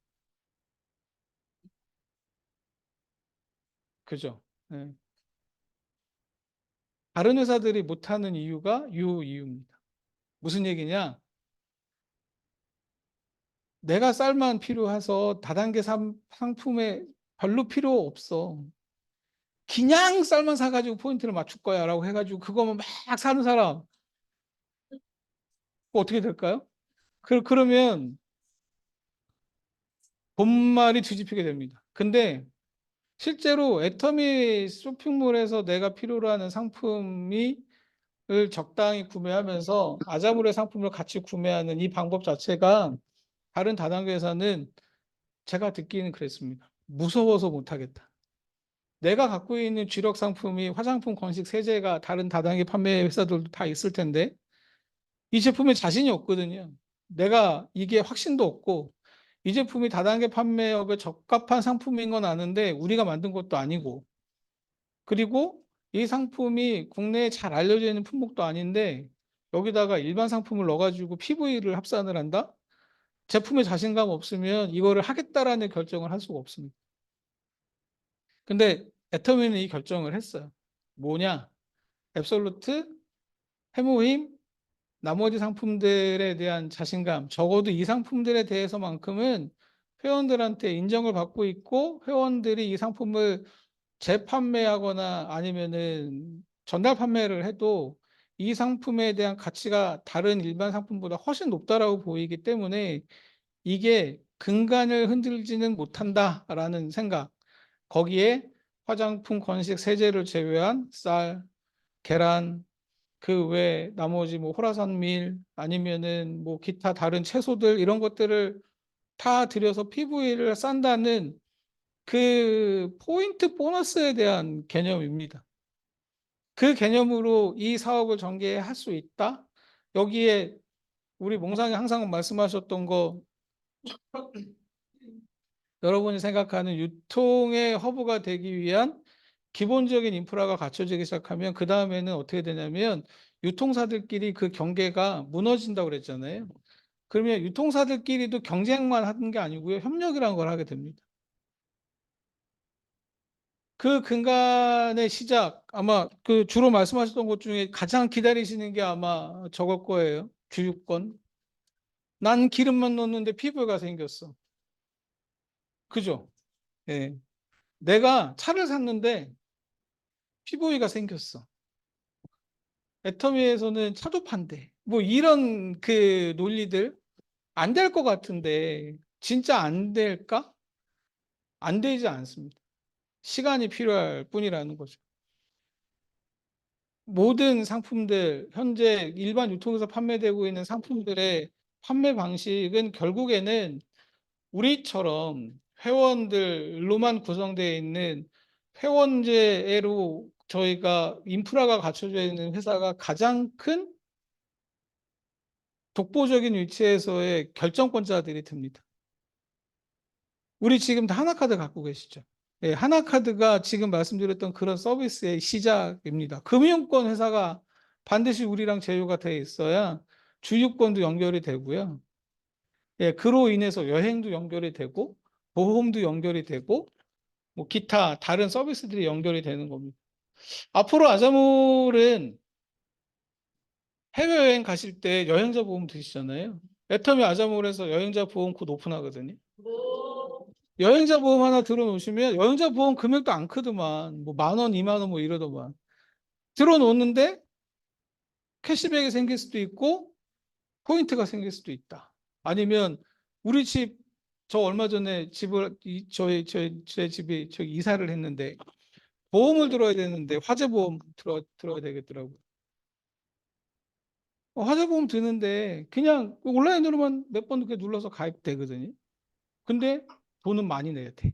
그죠? 네. 다른 회사들이 못하는 이유가 이 이유입니다. 무슨 얘기냐? 내가 쌀만 필요해서 다단계 상품에 별로 필요 없어. 그냥 쌀만 사가지고 포인트를 맞출 거야 라고 해가지고 그거만 막 사는 사람 어떻게 될까요? 그러면 본말이 뒤집히게 됩니다. 근데 실제로 애터미 쇼핑몰에서 내가 필요로 하는 상품이 을 적당히 구매하면서 아자물의 상품을 같이 구매하는 이 방법 자체가 다른 다단계 회사는 제가 듣기는 그랬습니다. 무서워서 못하겠다. 내가 갖고 있는 주력 상품이 화장품, 건식, 세제가 다른 다단계 판매 회사들도 다 있을 텐데 이 제품에 자신이 없거든요. 내가 이게 확신도 없고 이 제품이 다단계 판매업에 적합한 상품인 건 아는데 우리가 만든 것도 아니고 그리고 이 상품이 국내에 잘 알려져 있는 품목도 아닌데 여기다가 일반 상품을 넣어가지고 PV를 합산을 한다? 제품에 자신감 없으면 이거를 하겠다라는 결정을 할 수가 없습니다. 근데 애터미는 이 결정을 했어요. 뭐냐? 앱솔루트, 해모힘, 나머지 상품들에 대한 자신감, 적어도 이 상품들에 대해서만큼은 회원들한테 인정을 받고 있고 회원들이 이 상품을 재판매하거나 아니면은 전달 판매를 해도 이 상품에 대한 가치가 다른 일반 상품보다 훨씬 높다라고 보이기 때문에 이게 근간을 흔들지는 못한다라는 생각. 거기에 화장품, 건식, 세제를 제외한 쌀, 계란, 그 외 나머지 뭐 호라산밀 아니면은 뭐 기타 다른 채소들 이런 것들을 다 들여서 PV를 싼다는 그 포인트 보너스에 대한 개념입니다. 그 개념으로 이 사업을 전개할 수 있다. 여기에 우리 몽상이 항상 말씀하셨던 거 여러분이 생각하는 유통의 허브가 되기 위한 기본적인 인프라가 갖춰지기 시작하면 그 다음에는 어떻게 되냐면 유통사들끼리 그 경계가 무너진다고 그랬잖아요. 그러면 유통사들끼리도 경쟁만 하는 게 아니고요. 협력이라는 걸 하게 됩니다. 그 근간의 시작 아마 그 주로 말씀하셨던 것 중에 가장 기다리시는 게 아마 저걸 거예요. 주유권. 난 기름만 넣었는데 피부가 생겼어. 그죠? 예. 내가 차를 샀는데 피부위가 생겼어. 애터미에서는 차도 판대. 뭐 이런 그 논리들 안 될 것 같은데 진짜 안 될까? 안 되지 않습니다. 시간이 필요할 뿐이라는 거죠. 모든 상품들, 현재 일반 유통에서 판매되고 있는 상품들의 판매 방식은 결국에는 우리처럼 회원들로만 구성되어 있는 회원제로 저희가 인프라가 갖춰져 있는 회사가 가장 큰 독보적인 위치에서의 결정권자들이 됩니다. 우리 지금 다 하나카드 갖고 계시죠? 예, 하나카드가 지금 말씀드렸던 그런 서비스의 시작입니다. 금융권 회사가 반드시 우리랑 제휴가 돼 있어야 주유권도 연결이 되고요. 예, 그로 인해서 여행도 연결이 되고 보험도 연결이 되고 뭐 기타 다른 서비스들이 연결이 되는 겁니다. 앞으로 아자몰은 해외여행 가실 때 여행자 보험 드시잖아요. 애터미 아자몰에서 여행자 보험 곧 오픈하거든요. 여행자 보험 하나 들어놓으시면 여행자 보험 금액도 안 크더만 뭐 10,000원, 20,000원 뭐 이러더만 들어놓는데 캐시백이 생길 수도 있고 포인트가 생길 수도 있다. 아니면 우리 집 저 얼마 전에 집을 제 집이 저기 이사를 했는데 보험을 들어야 되는데 화재 보험 들어야 되겠더라고. 화재 보험 드는데 그냥 온라인으로만 몇 번 이렇게 눌러서 가입되거든요. 근데 돈은 많이 내야 돼.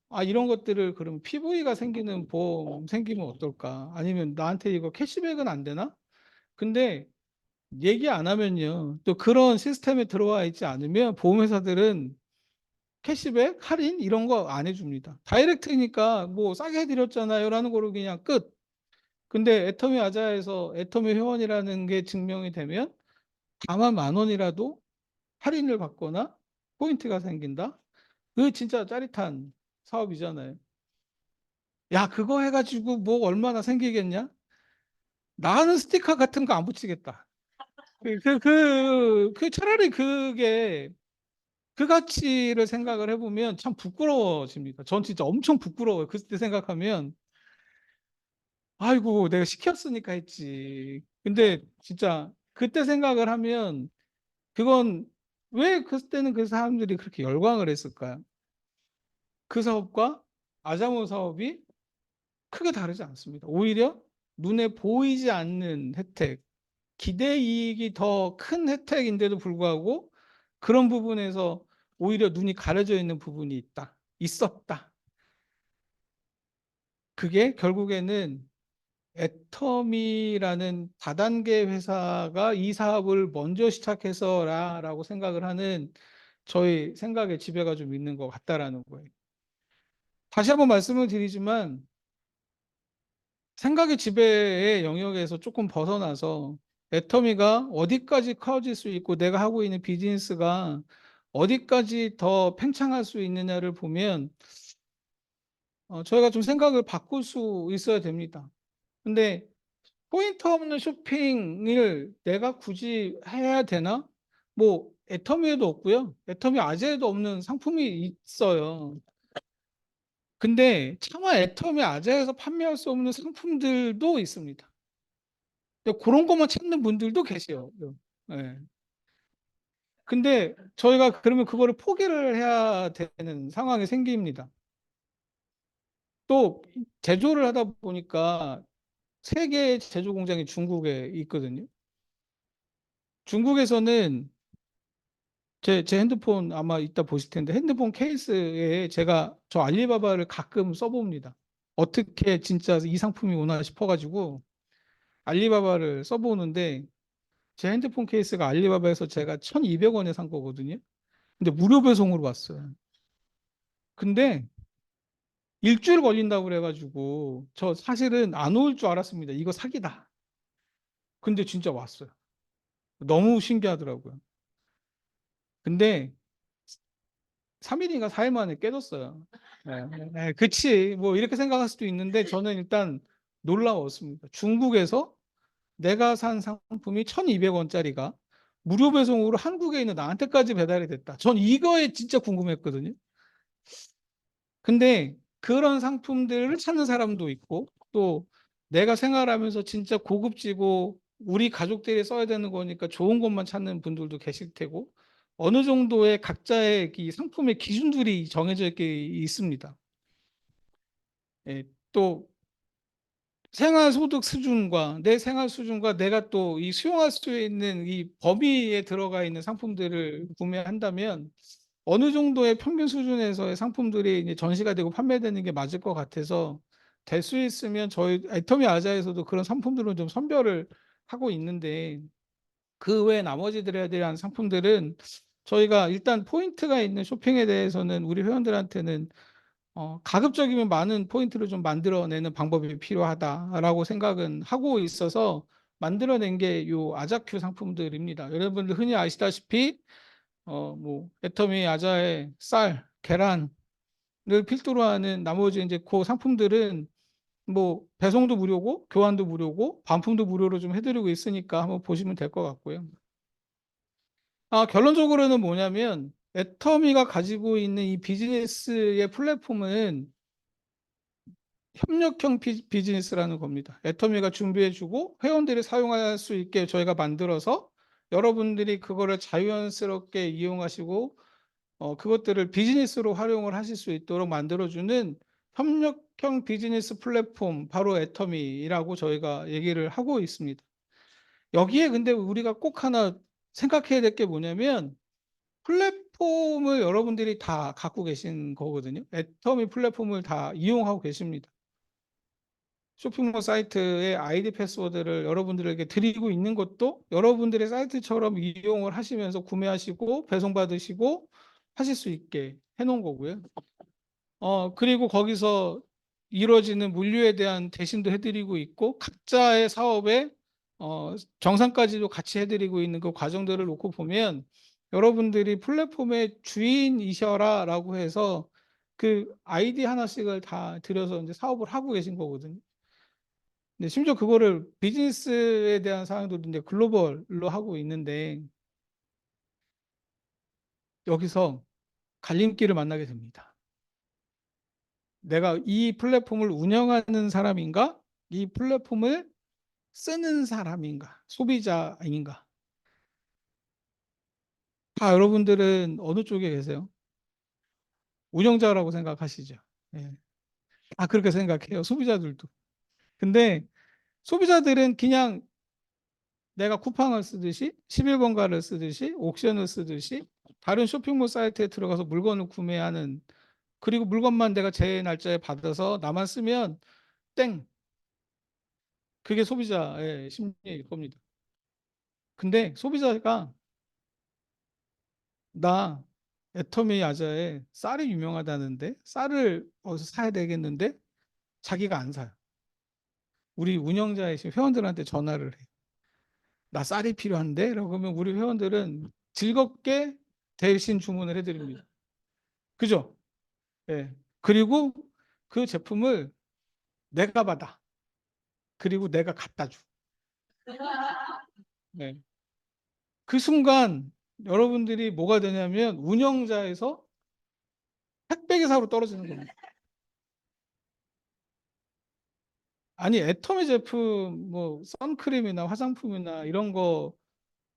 아, 이런 것들을 그럼 PV가 생기는 보험 생기면 어떨까? 아니면 나한테 이거 캐시백은 안 되나? 근데 얘기 안 하면요. 또 그런 시스템에 들어와 있지 않으면 보험회사들은 캐시백, 할인 이런 거 안 해줍니다. 다이렉트니까 뭐 싸게 해드렸잖아요 라는 거로 그냥 끝. 근데 애터미 아자에서 애터미 회원이라는 게 증명이 되면 다만 10,000원이라도 할인을 받거나 포인트가 생긴다. 그 진짜 짜릿한 사업이잖아요. 야, 그거 해가지고 뭐 얼마나 생기겠냐? 나는 스티커 같은 거 안 붙이겠다. 차라리 그게 그 가치를 생각을 해보면 참 부끄러워집니다. 전 진짜 엄청 부끄러워요. 그때 생각하면 아이고 내가 시켰으니까 했지. 근데 진짜 그때 생각을 하면 그건 왜 그때는 그 사람들이 그렇게 열광을 했을까요? 그 사업과 아자모 사업이 크게 다르지 않습니다. 오히려 눈에 보이지 않는 혜택, 기대 이익이 더 큰 혜택인데도 불구하고 그런 부분에서 오히려 눈이 가려져 있는 부분이 있었다. 그게 결국에는 애터미라는 다단계 회사가 이 사업을 먼저 시작해서라고 생각을 하는 저희 생각의 지배가 좀 있는 것 같다라는 거예요. 다시 한번 말씀을 드리지만 생각의 지배의 영역에서 조금 벗어나서 애터미가 어디까지 커질 수 있고 내가 하고 있는 비즈니스가 어디까지 더 팽창할 수 있느냐를 보면 저희가 좀 생각을 바꿀 수 있어야 됩니다. 근데 포인트 없는 쇼핑을 내가 굳이 해야 되나? 뭐 애터미에도 없고요. 애터미 아재에도 없는 상품이 있어요. 근데 차마 애터미 아재에서 판매할 수 없는 상품들도 있습니다. 근데 그런 것만 찾는 분들도 계세요. 예. 근데 저희가 그러면 그거를 포기를 해야 되는 상황이 생깁니다. 또 제조를 하다 보니까 세 개의 제조 공장이 중국에 있거든요. 중국에서는 제 핸드폰 아마 이따 보실 텐데 핸드폰 케이스에 제가 저 알리바바를 가끔 써봅니다. 어떻게 진짜 이 상품이 오나 싶어가지고 알리바바를 써보는데 제 핸드폰 케이스가 알리바바에서 제가 1,200원에 산 거거든요. 근데 무료 배송으로 왔어요. 근데 일주일 걸린다고 그래가지고 저 사실은 안 올 줄 알았습니다. 이거 사기다. 근데 진짜 왔어요. 너무 신기하더라고요. 근데 3일인가 4일 만에 깨졌어요. 네, 네, 그치. 뭐 이렇게 생각할 수도 있는데 저는 일단 놀라웠습니다. 중국에서 내가 산 상품이 1,200원짜리가 무료 배송으로 한국에 있는 나한테까지 배달이 됐다. 전 이거에 진짜 궁금했거든요. 근데 그런 상품들을 찾는 사람도 있고 또 내가 생활하면서 진짜 고급지고 우리 가족들이 써야 되는 거니까 좋은 것만 찾는 분들도 계실 테고 어느 정도의 각자의 이 상품의 기준들이 정해져 있습니다. 예, 또 생활 소득 수준과 내 생활 수준과 내가 또 이 수용할 수 있는 이 범위에 들어가 있는 상품들을 구매한다면 어느 정도의 평균 수준에서의 상품들이 이제 전시가 되고 판매되는 게 맞을 것 같아서 될 수 있으면 저희 애터미 아자에서도 그런 상품들을 좀 선별을 하고 있는데 그 외에 나머지들에 대한 상품들은 저희가 일단 포인트가 있는 쇼핑에 대해서는 우리 회원들한테는 가급적이면 많은 포인트를 좀 만들어내는 방법이 필요하다라고 생각은 하고 있어서 만들어낸 게 요 아자큐 상품들입니다. 여러분들 흔히 아시다시피 뭐 애터미 아자의 쌀, 계란을 필두로 하는 나머지 이제 그 상품들은 뭐 배송도 무료고 교환도 무료고 반품도 무료로 좀 해드리고 있으니까 한번 보시면 될 것 같고요. 결론적으로는 뭐냐면 애터미가 가지고 있는 이 비즈니스의 플랫폼은 협력형 비즈니스라는 겁니다. 애터미가 준비해주고 회원들이 사용할 수 있게 저희가 만들어서 여러분들이 그거를 자연스럽게 이용하시고 그것들을 비즈니스로 활용을 하실 수 있도록 만들어주는 협력형 비즈니스 플랫폼 바로 애터미라고 저희가 얘기를 하고 있습니다. 여기에 근데 우리가 꼭 하나 생각해야 될 게 뭐냐면 플랫폼을 여러분들이 다 갖고 계신 거거든요. 애터미 플랫폼을 다 이용하고 계십니다. 쇼핑몰 사이트의 아이디 패스워드를 여러분들에게 드리고 있는 것도 여러분들의 사이트처럼 이용을 하시면서 구매하시고 배송받으시고 하실 수 있게 해놓은 거고요. 그리고 거기서 이루어지는 물류에 대한 대신도 해드리고 있고 각자의 사업에 정상까지도 같이 해드리고 있는 그 과정들을 놓고 보면 여러분들이 플랫폼의 주인이셔라라고 해서 그 아이디 하나씩을 다 들여서 이제 사업을 하고 계신 거거든요. 근데 심지어 그거를 비즈니스에 대한 사항도 이제 글로벌로 하고 있는데 여기서 갈림길을 만나게 됩니다. 내가 이 플랫폼을 운영하는 사람인가? 이 플랫폼을 쓰는 사람인가? 소비자인가? 여러분들은 어느 쪽에 계세요? 운영자라고 생각하시죠? 예. 그렇게 생각해요. 소비자들도. 근데 소비자들은 그냥 내가 쿠팡을 쓰듯이 11번가를 쓰듯이 옥션을 쓰듯이 다른 쇼핑몰 사이트에 들어가서 물건을 구매하는 그리고 물건만 내가 제 날짜에 받아서 나만 쓰면 땡. 그게 소비자의 심리일 겁니다. 근데 소비자가 나 애터미 야자에 쌀이 유명하다는데 쌀을 어디서 사야 되겠는데 자기가 안 사요. 우리 운영자이신 회원들한테 전화를 해. 나 쌀이 필요한데? 라고 하면 우리 회원들은 즐겁게 대신 주문을 해드립니다. 그죠? 예. 그리고 그 제품을 내가 받아. 그리고 내가 갖다 줘. 네. 그 순간 여러분들이 뭐가 되냐면 운영자에서 택배기사로 떨어지는 겁니다. 아니, 애터미 제품, 뭐, 선크림이나 화장품이나 이런 거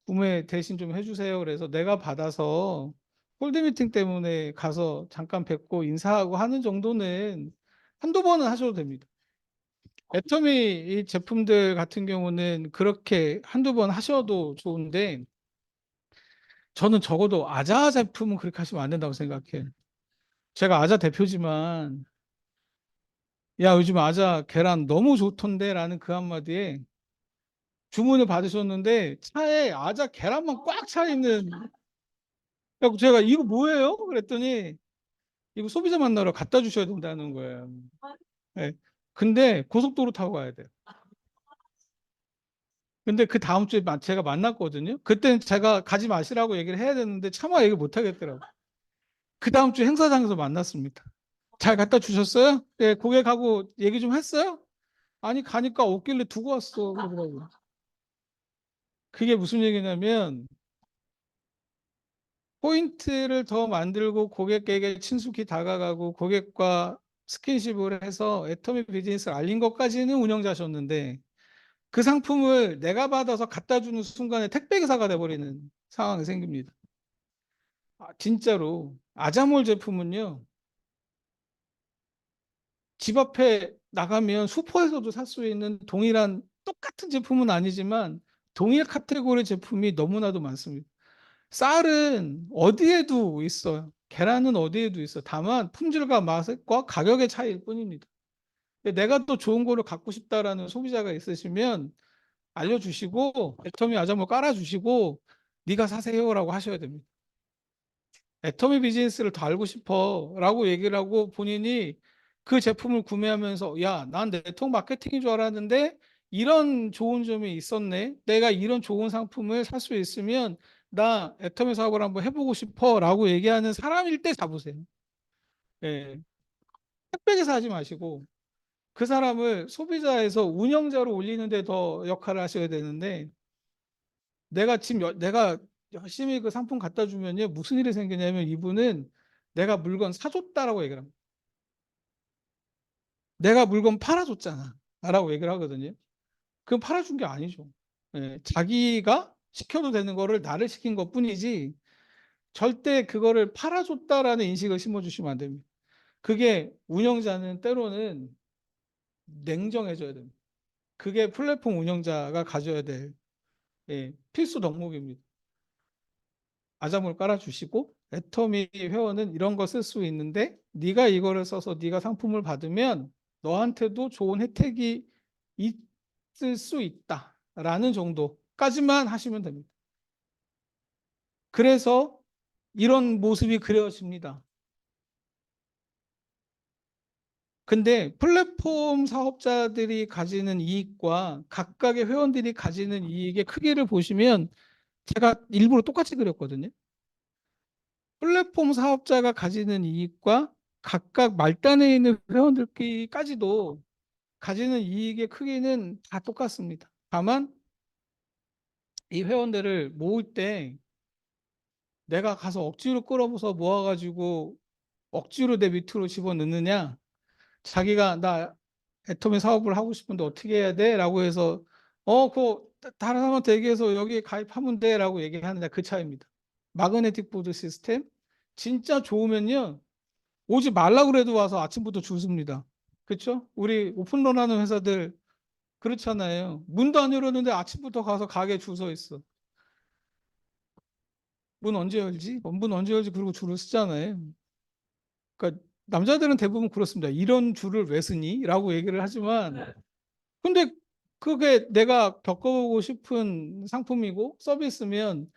구매 대신 좀 해주세요. 그래서 내가 받아서 홀드미팅 때문에 가서 잠깐 뵙고 인사하고 하는 정도는 한두 번은 하셔도 됩니다. 애터미 이 제품들 같은 경우는 그렇게 한두 번 하셔도 좋은데 저는 적어도 아자 제품은 그렇게 하시면 안 된다고 생각해요. 제가 아자 대표지만 야, 요즘 아자 계란 너무 좋던데 라는 그 한마디에 주문을 받으셨는데 차에 아자 계란만 꽉 차 있는. 그래서 제가 이거 뭐예요? 그랬더니 이거 소비자 만나러 갖다 주셔야 된다는 거예요. 네. 근데 고속도로 타고 가야 돼요. 근데 그 다음 주에 제가 만났거든요. 그때는 제가 가지 마시라고 얘기를 해야 되는데 차마 얘기 못 하겠더라고요. 그 다음 주 행사장에서 만났습니다. 잘 갖다 주셨어요? 네, 고객하고 얘기 좀 했어요? 아니, 가니까 없길래 두고 왔어. 그러더라고요. 그게 무슨 얘기냐면 포인트를 더 만들고 고객에게 친숙히 다가가고 고객과 스킨십을 해서 애터미 비즈니스를 알린 것까지는 운영자셨는데 그 상품을 내가 받아서 갖다 주는 순간에 택배기사가 돼버리는 상황이 생깁니다. 진짜로 아자몰 제품은요. 집 앞에 나가면 슈퍼에서도 살 수 있는 동일한 똑같은 제품은 아니지만 동일 카테고리 제품이 너무나도 많습니다. 쌀은 어디에도 있어요. 계란은 어디에도 있어요. 다만 품질과 맛과 가격의 차이일 뿐입니다. 내가 또 좋은 거를 갖고 싶다라는 소비자가 있으시면 알려주시고 애터미 아자몰 깔아주시고 네가 사세요라고 하셔야 됩니다. 애터미 비즈니스를 더 알고 싶어라고 얘기를 하고 본인이 그 제품을 구매하면서 야, 난 네트워크 마케팅인 줄 알았는데 이런 좋은 점이 있었네. 내가 이런 좋은 상품을 살 수 있으면 나 애터미 사업을 한번 해보고 싶어라고 얘기하는 사람일 때 잡으세요. 예, 택배기사 하지 마시고 그 사람을 소비자에서 운영자로 올리는 데 더 역할을 하셔야 되는데 내가 열심히 그 상품 갖다 주면요 무슨 일이 생기냐면 이분은 내가 물건 사줬다라고 얘기를 합니다. 내가 물건 팔아줬잖아 라고 얘기를 하거든요. 그건 팔아준 게 아니죠. 예, 자기가 시켜도 되는 거를 나를 시킨 것 뿐이지 절대 그거를 팔아줬다라는 인식을 심어주시면 안 됩니다. 그게 운영자는 때로는 냉정해져야 됩니다. 그게 플랫폼 운영자가 가져야 될 필수 덕목입니다. 아자몰 깔아주시고 애터미 회원은 이런 거 쓸 수 있는데 네가 이거를 써서 네가 상품을 받으면 너한테도 좋은 혜택이 있을 수 있다라는 정도까지만 하시면 됩니다. 그래서 이런 모습이 그려집니다. 근데 플랫폼 사업자들이 가지는 이익과 각각의 회원들이 가지는 이익의 크기를 보시면 제가 일부러 똑같이 그렸거든요. 플랫폼 사업자가 가지는 이익과 각각 말단에 있는 회원들끼리까지도 가지는 이익의 크기는 다 똑같습니다. 다만 이 회원들을 모을 때 내가 가서 억지로 끌어서 모아가지고 억지로 내 밑으로 집어넣느냐 자기가 나 애터미 사업을 하고 싶은데 어떻게 해야 돼? 라고 해서 그거 다른 사람한테 얘기해서 여기에 가입하면 돼 라고 얘기하느냐 그 차이입니다. 마그네틱 보드 시스템 진짜 좋으면요 오지 말라 그래도 와서 아침부터 줄 섭니다. 그렇죠? 우리 오픈런 하는 회사들 그렇잖아요. 문도 안 열었는데 아침부터 가서 가게 줄 서 있어. 문 언제 열지? 문 언제 열지? 그리고 줄을 쓰잖아요. 그러니까 남자들은 대부분 그렇습니다. 이런 줄을 왜 쓰니? 라고 얘기를 하지만 근데 그게 내가 겪어보고 싶은 상품이고 서비스면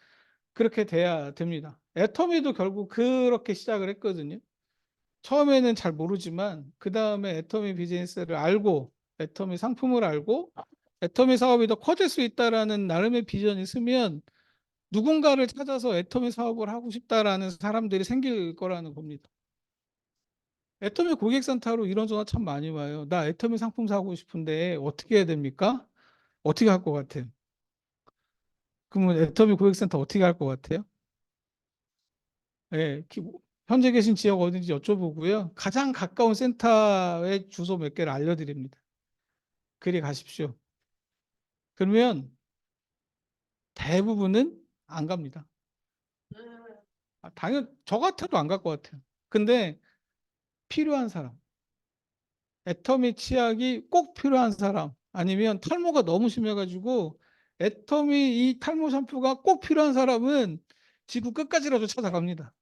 그렇게 돼야 됩니다. 애터미도 결국 그렇게 시작을 했거든요. 처음에는 잘 모르지만 그 다음에 애터미 비즈니스를 알고 애터미 상품을 알고 애터미 사업이 더 커질 수 있다라는 나름의 비전이 있으면 누군가를 찾아서 애터미 사업을 하고 싶다라는 사람들이 생길 거라는 겁니다. 애터미 고객센터로 이런 전화 참 많이 와요. 나 애터미 상품 사고 싶은데 어떻게 해야 됩니까? 어떻게 할 것 같아요? 그러면 애터미 고객센터 어떻게 할 것 같아요? 예, 현재 계신 지역 어딘지 여쭤보고요. 가장 가까운 센터의 주소 몇 개를 알려드립니다. 그리 가십시오. 그러면 대부분은 안 갑니다. 당연 저 같아도 안 갈 것 같아요. 근데 필요한 사람, 애터미 치약이 꼭 필요한 사람, 아니면 탈모가 너무 심해가지고 애터미 이 탈모 샴푸가 꼭 필요한 사람은 지구 끝까지라도 찾아갑니다.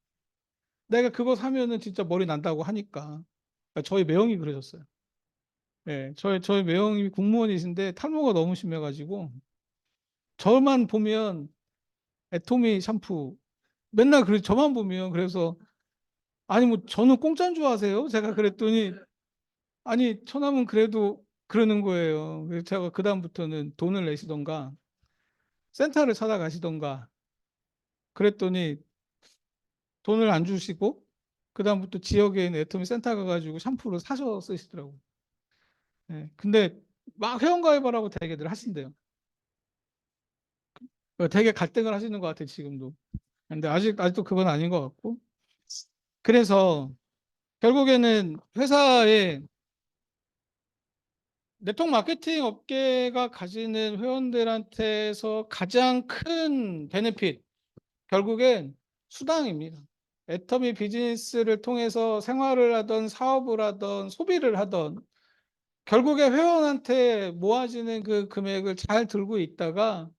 내가 그거 사면은 진짜 머리 난다고 하니까. 그러니까 저희 매형이 그러셨어요. 예, 저희 매형이 국무원이신데 탈모가 너무 심해가지고 저만 보면 애토미 샴푸 맨날 저만 보면 그래서 아니 뭐 저는 공짜인 줄 아세요? 제가 그랬더니 아니 처남은 그래도 그러는 거예요. 그래서 제가 그다음부터는 돈을 내시던가 센터를 찾아가시던가 그랬더니 돈을 안 주시고 그다음부터 지역에 있는 애토미 센터 가가지고 샴푸를 사서 쓰시더라고요. 예, 근데 막 회원가입하라고 되게들 하신대요. 되게 갈등을 하시는 것 같아요, 지금도. 근데 아직도 그건 아닌 것 같고. 그래서 결국에는 회사의 네트워크 마케팅 업계가 가지는 회원들한테서 가장 큰 베네핏, 결국엔 수당입니다. 애터미 비즈니스를 통해서 생활을 하던 사업을 하던 소비를 하던 결국에 회원한테 모아지는 그 금액을 잘 들고 있다가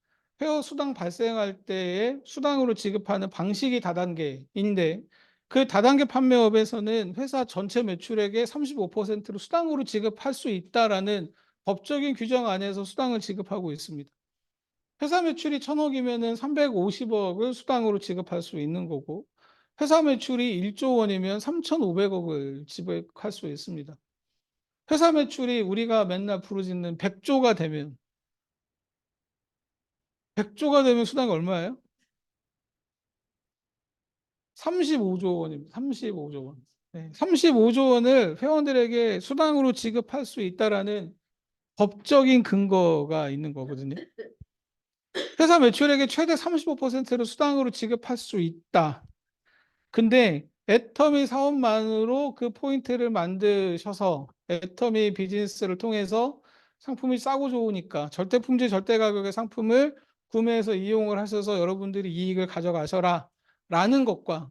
회원 수당 발생할 때에 수당으로 지급하는 방식이 다단계인데 그 다단계 판매업에서는 회사 전체 매출액의 35%를 수당으로 지급할 수 있다라는 법적인 규정 안에서 수당을 지급하고 있습니다. 회사 매출이 1,000억이면은 350억을 수당으로 지급할 수 있는 거고 회사 매출이 1조 원이면 3,500억을 지급할 수 있습니다. 회사 매출이 우리가 맨날 부르짖는 100조가 되면 수당이 얼마예요? 35조 원입니다. 35조 원. 네, 35조 원을 회원들에게 수당으로 지급할 수 있다라는 법적인 근거가 있는 거거든요. 회사 매출액의 최대 35%를 수당으로 지급할 수 있다. 근데 애터미 사업만으로 그 포인트를 만드셔서 애터미 비즈니스를 통해서 상품이 싸고 좋으니까 절대 품질 절대 가격의 상품을 구매해서 이용을 하셔서 여러분들이 이익을 가져가셔라 라는 것과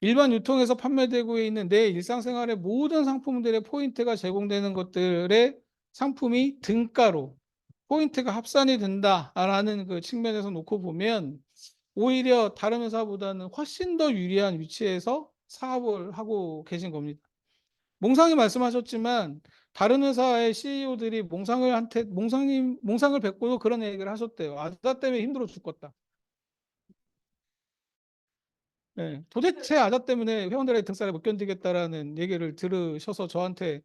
일반 유통에서 판매되고 있는 내 일상생활의 모든 상품들의 포인트가 제공되는 것들의 상품이 등가로 포인트가 합산이 된다라는 그 측면에서 놓고 보면 오히려 다른 회사보다는 훨씬 더 유리한 위치에서 사업을 하고 계신 겁니다. 몽상이 말씀하셨지만 다른 회사의 CEO들이 몽상을 뵙고도 그런 얘기를 하셨대요. 아자 때문에 힘들어 죽겠다. 네, 도대체 아자 때문에 회원들의 등살을 못 견디겠다라는 얘기를 들으셔서 저한테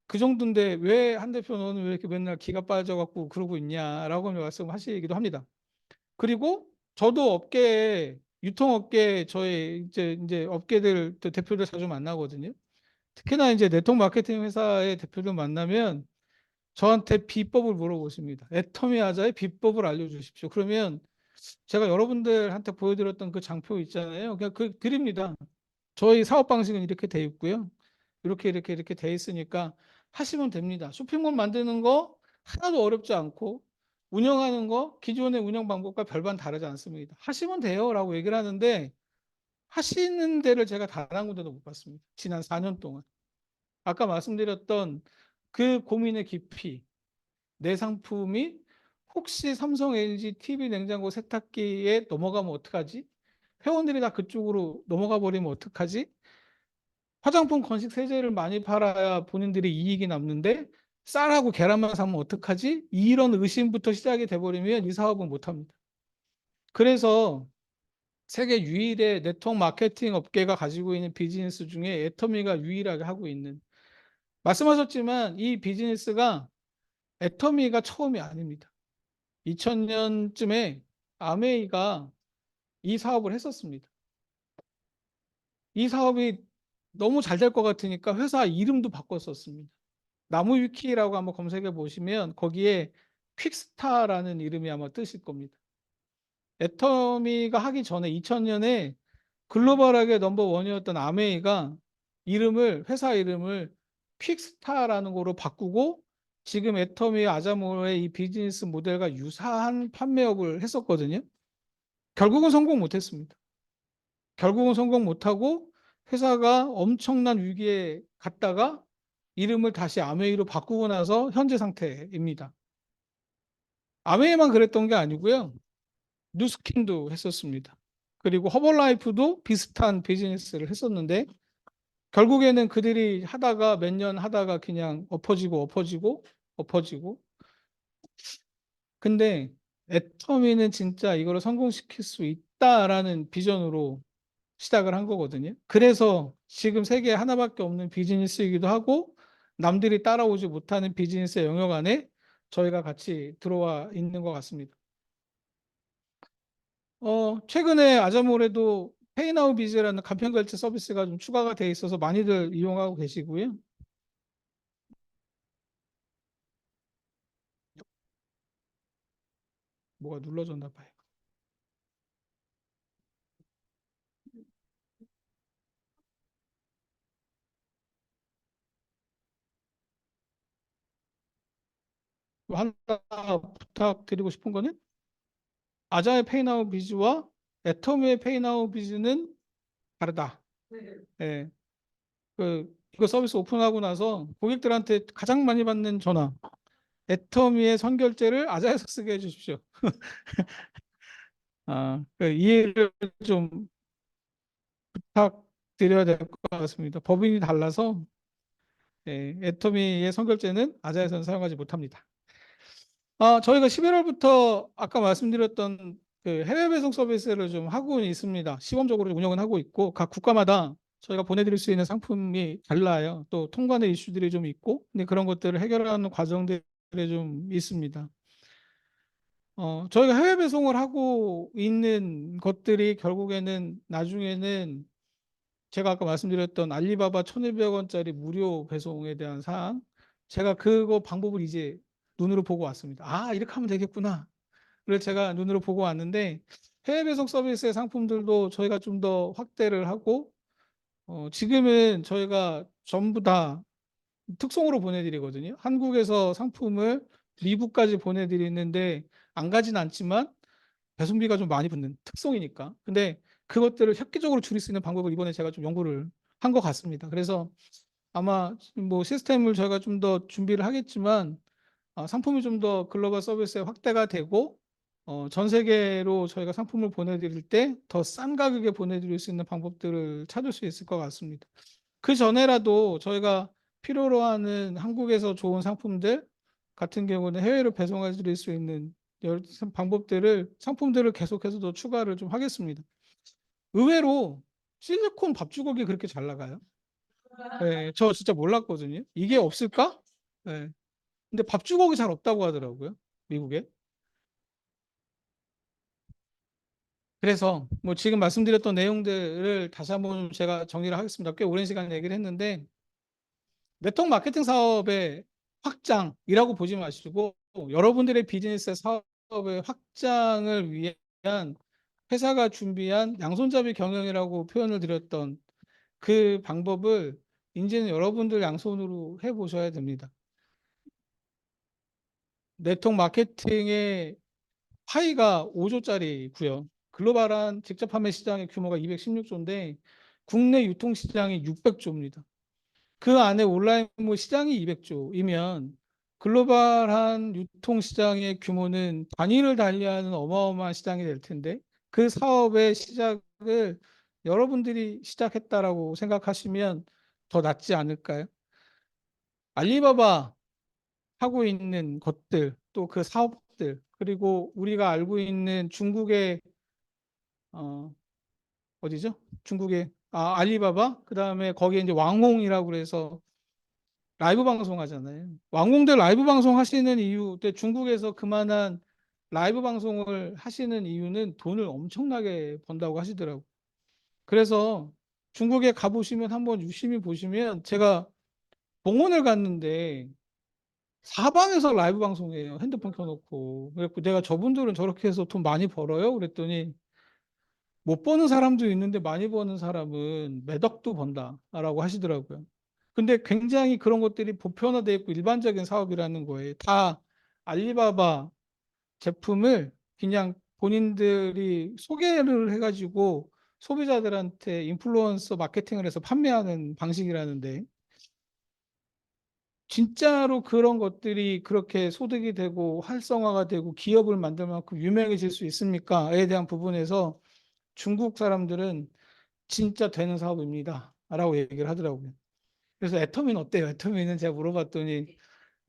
그 정도인데 왜 한 대표 너는 왜 이렇게 맨날 기가 빠져갖고 그러고 있냐라고 말씀하시기도 합니다. 그리고 저도 업계에 유통업계 저희 이제 업계들 대표들 자주 만나거든요. 특히나 이제 네트워크 마케팅 회사의 대표들 만나면 저한테 비법을 물어보십니다. 애터미 하자의 비법을 알려주십시오. 그러면 제가 여러분들한테 보여드렸던 그 장표 있잖아요. 그냥 그 드립니다. 저희 사업 방식은 이렇게 돼 있고요. 이렇게 돼 있으니까 하시면 됩니다. 쇼핑몰 만드는 거 하나도 어렵지 않고 운영하는 거 기존의 운영 방법과 별반 다르지 않습니다. 하시면 돼요라고 얘기를 하는데 하시는 데를 제가 단 한 군데도 못 봤습니다. 지난 4년 동안. 아까 말씀드렸던 그 고민의 깊이, 내 상품이 혹시 삼성, LG, TV, 냉장고, 세탁기에 넘어가면 어떡하지? 회원들이 다 그쪽으로 넘어가 버리면 어떡하지? 화장품 건식 세제를 많이 팔아야 본인들이 이익이 남는데 쌀하고 계란만 사면 어떡하지? 이런 의심부터 시작이 돼버리면 이 사업은 못합니다. 그래서 세계 유일의 네트워크 마케팅 업계가 가지고 있는 비즈니스 중에 애터미가 유일하게 하고 있는, 말씀하셨지만 이 비즈니스가 애터미가 처음이 아닙니다. 2000년쯤에 아메이가 이 사업을 했었습니다. 이 사업이 너무 잘 될 것 같으니까 회사 이름도 바꿨었습니다. 나무위키라고 한번 검색해 보시면 거기에 퀵스타라는 이름이 아마 뜨실 겁니다. 애터미가 하기 전에 2000년에 글로벌하게 넘버 원이었던 아메이가 회사 이름을 퀵스타라는 거로 바꾸고 지금 애터미 아자모의 이 비즈니스 모델과 유사한 판매업을 했었거든요. 결국은 성공 못했습니다. 결국은 성공 못하고 회사가 엄청난 위기에 갔다가 이름을 다시 아메이로 바꾸고 나서 현재 상태입니다. 아메이만 그랬던 게 아니고요. 뉴스킨도 했었습니다. 그리고 허벌라이프도 비슷한 비즈니스를 했었는데 결국에는 그들이 하다가 몇 년 하다가 그냥 엎어지고. 근데 애터미는 진짜 이거를 성공시킬 수 있다라는 비전으로 시작을 한 거거든요. 그래서 지금 세계에 하나밖에 없는 비즈니스이기도 하고 남들이 따라오지 못하는 비즈니스의 영역 안에 저희가 같이 들어와 있는 것 같습니다. 최근에 아자몰에도 페이나우 비즈라는 간편결제 서비스가 좀 추가가 돼 있어서 많이들 이용하고 계시고요. 뭐가 눌러졌나 봐요. 하나 부탁드리고 싶은 거는 아자의 페이나우 비즈와 애터미의 페이나우 비즈는 다르다. 예. 이거 서비스 오픈하고 나서 고객들한테 가장 많이 받는 전화, 애터미의 선결제를 아자에서 쓰게 해주십시오. 이해를 좀 부탁드려야 될 것 같습니다. 법인이 달라서 애터미의 선결제는 아자에서는 사용하지 못합니다. 저희가 11월부터 아까 말씀드렸던 그 해외 배송 서비스를 좀 하고 있습니다. 시범적으로 운영은 하고 있고 각 국가마다 저희가 보내드릴 수 있는 상품이 달라요. 또 통관의 이슈들이 좀 있고, 근데 그런 것들을 해결하는 과정들이 좀 있습니다. 저희가 해외 배송을 하고 있는 것들이 결국에는 나중에는 제가 아까 말씀드렸던 알리바바 1,200원짜리 무료 배송에 대한 사항, 제가 그거 방법을 이제 눈으로 보고 왔습니다. 이렇게 하면 되겠구나. 그래서 제가 눈으로 보고 왔는데 해외 배송 서비스의 상품들도 저희가 좀 더 확대를 하고 지금은 저희가 전부 다 특송으로 보내드리거든요. 한국에서 상품을 미국까지 보내드리는데 안 가진 않지만 배송비가 좀 많이 붙는 특송이니까. 근데 그것들을 획기적으로 줄일 수 있는 방법을 이번에 제가 좀 연구를 한 것 같습니다. 그래서 아마 뭐 시스템을 저희가 좀 더 준비를 하겠지만 상품이 좀 더 글로벌 서비스에 확대가 되고 전 세계로 저희가 상품을 보내드릴 때 더 싼 가격에 보내드릴 수 있는 방법들을 찾을 수 있을 것 같습니다. 그 전에라도 저희가 필요로 하는 한국에서 좋은 상품들 같은 경우는 해외로 배송해 드릴 수 있는 여러 상품들을 계속해서 더 추가를 좀 하겠습니다. 의외로 실리콘 밥주걱이 그렇게 잘 나가요? 네, 저 진짜 몰랐거든요. 이게 없을까? 네. 근데 밥주걱이 잘 없다고 하더라고요, 미국에. 그래서 뭐 지금 말씀드렸던 내용들을 다시 한번 제가 정리를 하겠습니다. 꽤 오랜 시간 얘기를 했는데 네트워크 마케팅 사업의 확장이라고 보지 마시고 여러분들의 비즈니스 사업의 확장을 위한 회사가 준비한 양손잡이 경영이라고 표현을 드렸던 그 방법을 이제는 여러분들 양손으로 해보셔야 됩니다. 네트워크 마케팅의 파이가 5조짜리고요. 글로벌한 직접 판매 시장의 규모가 216조인데 국내 유통 시장이 600조입니다. 그 안에 온라인몰 시장이 200조이면 글로벌한 유통 시장의 규모는 단위를 달리하는 어마어마한 시장이 될 텐데 그 사업의 시작을 여러분들이 시작했다라고 생각하시면 더 낫지 않을까요? 알리바바 하고 있는 것들, 또 그 사업들, 그리고 우리가 알고 있는 중국의 어, 어디죠? 중국의 알리바바, 그다음에 거기에 이제 왕홍이라고 그래서 라이브 방송 하잖아요. 왕홍들 라이브 방송 하시는 이유, 때 중국에서 그만한 라이브 방송을 하시는 이유는 돈을 엄청나게 번다고 하시더라고요. 그래서 중국에 가보시면 한번 유심히 보시면 제가 봉원을 갔는데 사방에서 라이브 방송이에요. 핸드폰 켜놓고. 그래서 내가 저분들은 저렇게 해서 돈 많이 벌어요? 그랬더니 못 버는 사람도 있는데 많이 버는 사람은 몇 억도 번다라고 하시더라고요. 근데 굉장히 그런 것들이 보편화되어 있고 일반적인 사업이라는 거예요. 다 알리바바 제품을 그냥 본인들이 소개를 해가지고 소비자들한테 인플루언서 마케팅을 해서 판매하는 방식이라는데 진짜로 그런 것들이 그렇게 소득이 되고 활성화가 되고 기업을 만들 만큼 유명해질 수 있습니까?에 대한 부분에서 중국 사람들은 진짜 되는 사업입니다. 라고 얘기를 하더라고요. 그래서 애터미는 어때요? 애터미는 제가 물어봤더니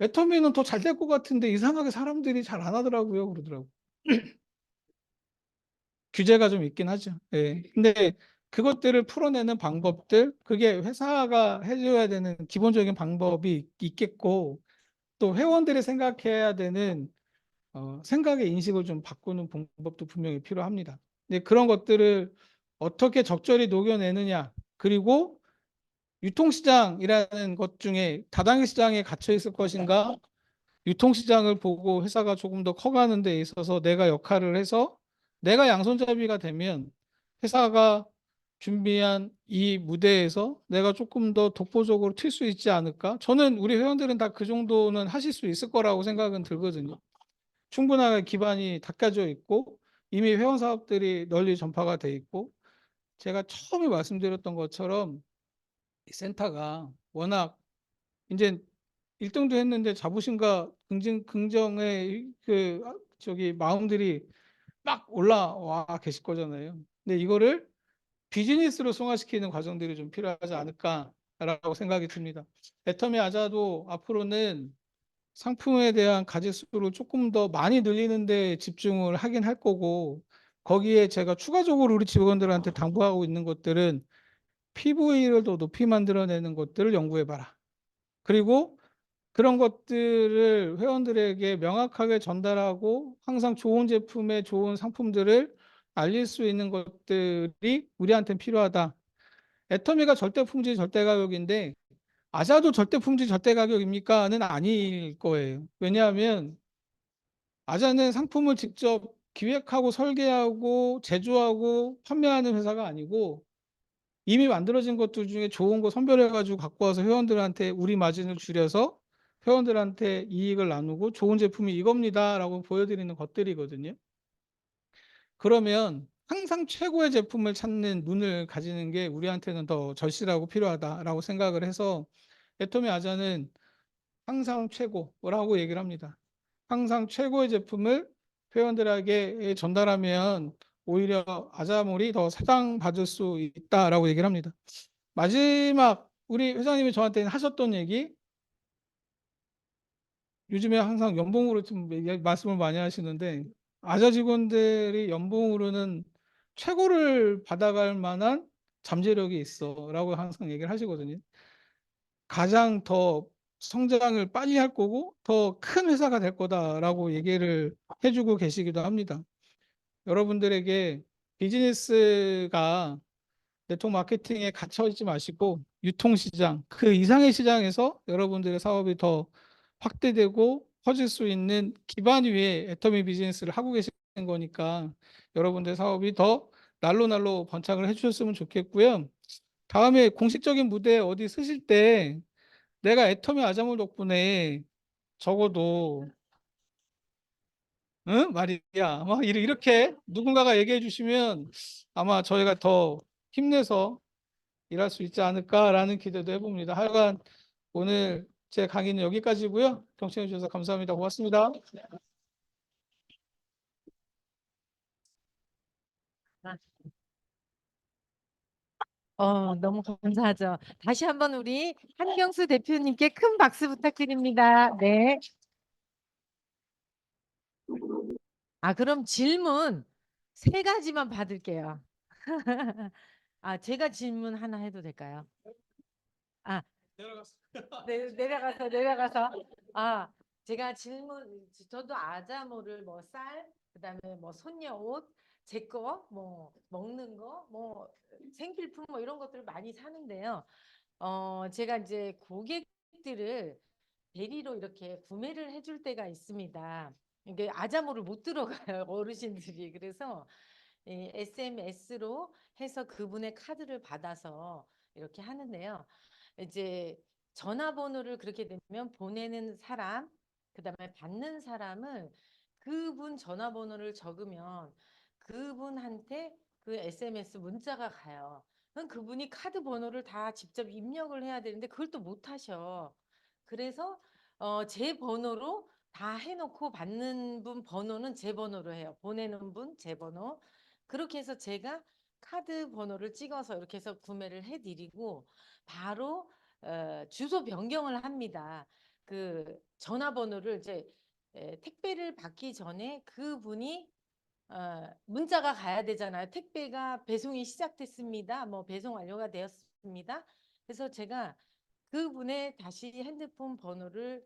애터미는 더 잘 될 것 같은데 이상하게 사람들이 잘 안 하더라고요. 그러더라고요. 규제가 좀 있긴 하죠. 예. 근데 그것들을 풀어내는 방법들, 그게 회사가 해줘야 되는 기본적인 방법이 있겠고, 또 회원들이 생각해야 되는 생각의 인식을 좀 바꾸는 방법도 분명히 필요합니다. 근데 그런 것들을 어떻게 적절히 녹여내느냐, 그리고 유통시장이라는 것 중에 다단계 시장에 갇혀 있을 것인가, 유통시장을 보고 회사가 조금 더 커가는 데 있어서 내가 역할을 해서 내가 양손잡이가 되면 회사가 준비한 이 무대에서 내가 조금 더 독보적으로 튈 수 있지 않을까? 저는 우리 회원들은 다 그 정도는 하실 수 있을 거라고 생각은 들거든요. 충분하게 기반이 닦여져 있고 이미 회원 사업들이 널리 전파가 돼 있고 제가 처음에 말씀드렸던 것처럼 이 센터가 워낙 이제 1등도 했는데 자부심과 긍정의 저기 마음들이 막 올라와 계실 거잖아요. 근데 이거를 비즈니스로 승화시키는 과정들이 좀 필요하지 않을까라고 생각이 듭니다. 애터미 아자도 앞으로는 상품에 대한 가짓수를 조금 더 많이 늘리는 데 집중을 하긴 할 거고 거기에 제가 추가적으로 우리 직원들한테 당부하고 있는 것들은 PV를 더 높이 만들어내는 것들을 연구해 봐라. 그리고 그런 것들을 회원들에게 명확하게 전달하고 항상 좋은 제품의 좋은 상품들을 알릴 수 있는 것들이 우리한테는 필요하다. 애터미가 절대 품질 절대 가격인데 아자도 절대 품질 절대 가격입니까?는 아닐 거예요. 왜냐하면 아자는 상품을 직접 기획하고 설계하고 제조하고 판매하는 회사가 아니고 이미 만들어진 것들 중에 좋은 거 선별해가지고 갖고 와서 회원들한테 우리 마진을 줄여서 회원들한테 이익을 나누고 좋은 제품이 이겁니다라고 보여드리는 것들이거든요. 그러면 항상 최고의 제품을 찾는 눈을 가지는 게 우리한테는 더 절실하고 필요하다라고 생각을 해서 애토미 아자는 항상 최고라고 얘기를 합니다. 항상 최고의 제품을 회원들에게 전달하면 오히려 아자몰이 더 사랑받을 수 있다라고 얘기를 합니다. 마지막 우리 회장님이 저한테 하셨던 얘기 요즘에 항상 연봉으로 좀 말씀을 많이 하시는데 아자 직원들이 연봉으로는 최고를 받아갈 만한 잠재력이 있어라고 항상 얘기를 하시거든요. 가장 더 성장을 빨리 할 거고 더 큰 회사가 될 거다라고 얘기를 해주고 계시기도 합니다. 여러분들에게 비즈니스가 네트워크 마케팅에 갇혀 있지 마시고 유통시장 그 이상의 시장에서 여러분들의 사업이 더 확대되고 커질 수 있는 기반 위에 애터미 비즈니스를 하고 계시는 거니까 여러분들 사업이 더 날로 날로 번창을 해주셨으면 좋겠고요. 다음에 공식적인 무대 어디 쓰실 때 내가 애터미 아자몰 덕분에 적어도 응? 말이야 아마 이렇게 누군가가 얘기해 주시면 아마 저희가 더 힘내서 일할 수 있지 않을까라는 기대도 해봅니다. 하여간 오늘 제 강의는 여기까지고요. 경청해 주셔서 감사합니다. 고맙습니다. 너무 감사하죠. 다시 한번 우리 한경수 대표님께 큰 박수 부탁드립니다. 네. 그럼 질문 세 가지만 받을게요. 제가 질문 하나 해도 될까요? 아, 내려갔어. 내려가서. 아, 제가 저도 아자모를 뭐 그다음에 뭐 손녀 옷, 제 거, 뭐 먹는 거, 뭐 생필품 뭐 이런 것들을 많이 사는데요. 제가 이제 고객들을 대리로 이렇게 구매를 해줄 때가 있습니다. 이게 아자모를 못 들어가요, 어르신들이. 그래서 SMS로 해서 그분의 카드를 받아서 이렇게 하는데요. 이제 전화번호를 그렇게 되면 보내는 사람, 그다음에 받는 사람을 그분 전화번호를 적으면 그분한테 그 SMS 문자가 가요. 그럼 그분이 카드 번호를 다 직접 입력을 해야 되는데 그걸 또 못 하셔. 그래서 제 번호로 다 해놓고 받는 분 번호는 제 번호로 해요. 보내는 분 제 번호. 그렇게 해서 제가 카드 번호를 찍어서 이렇게 해서 구매를 해드리고 바로 주소 변경을 합니다. 그 전화번호를 이제 택배를 받기 전에 그분이 문자가 가야 되잖아요. 택배가 배송이 시작됐습니다. 뭐 배송 완료가 되었습니다. 그래서 제가 그분의 다시 핸드폰 번호를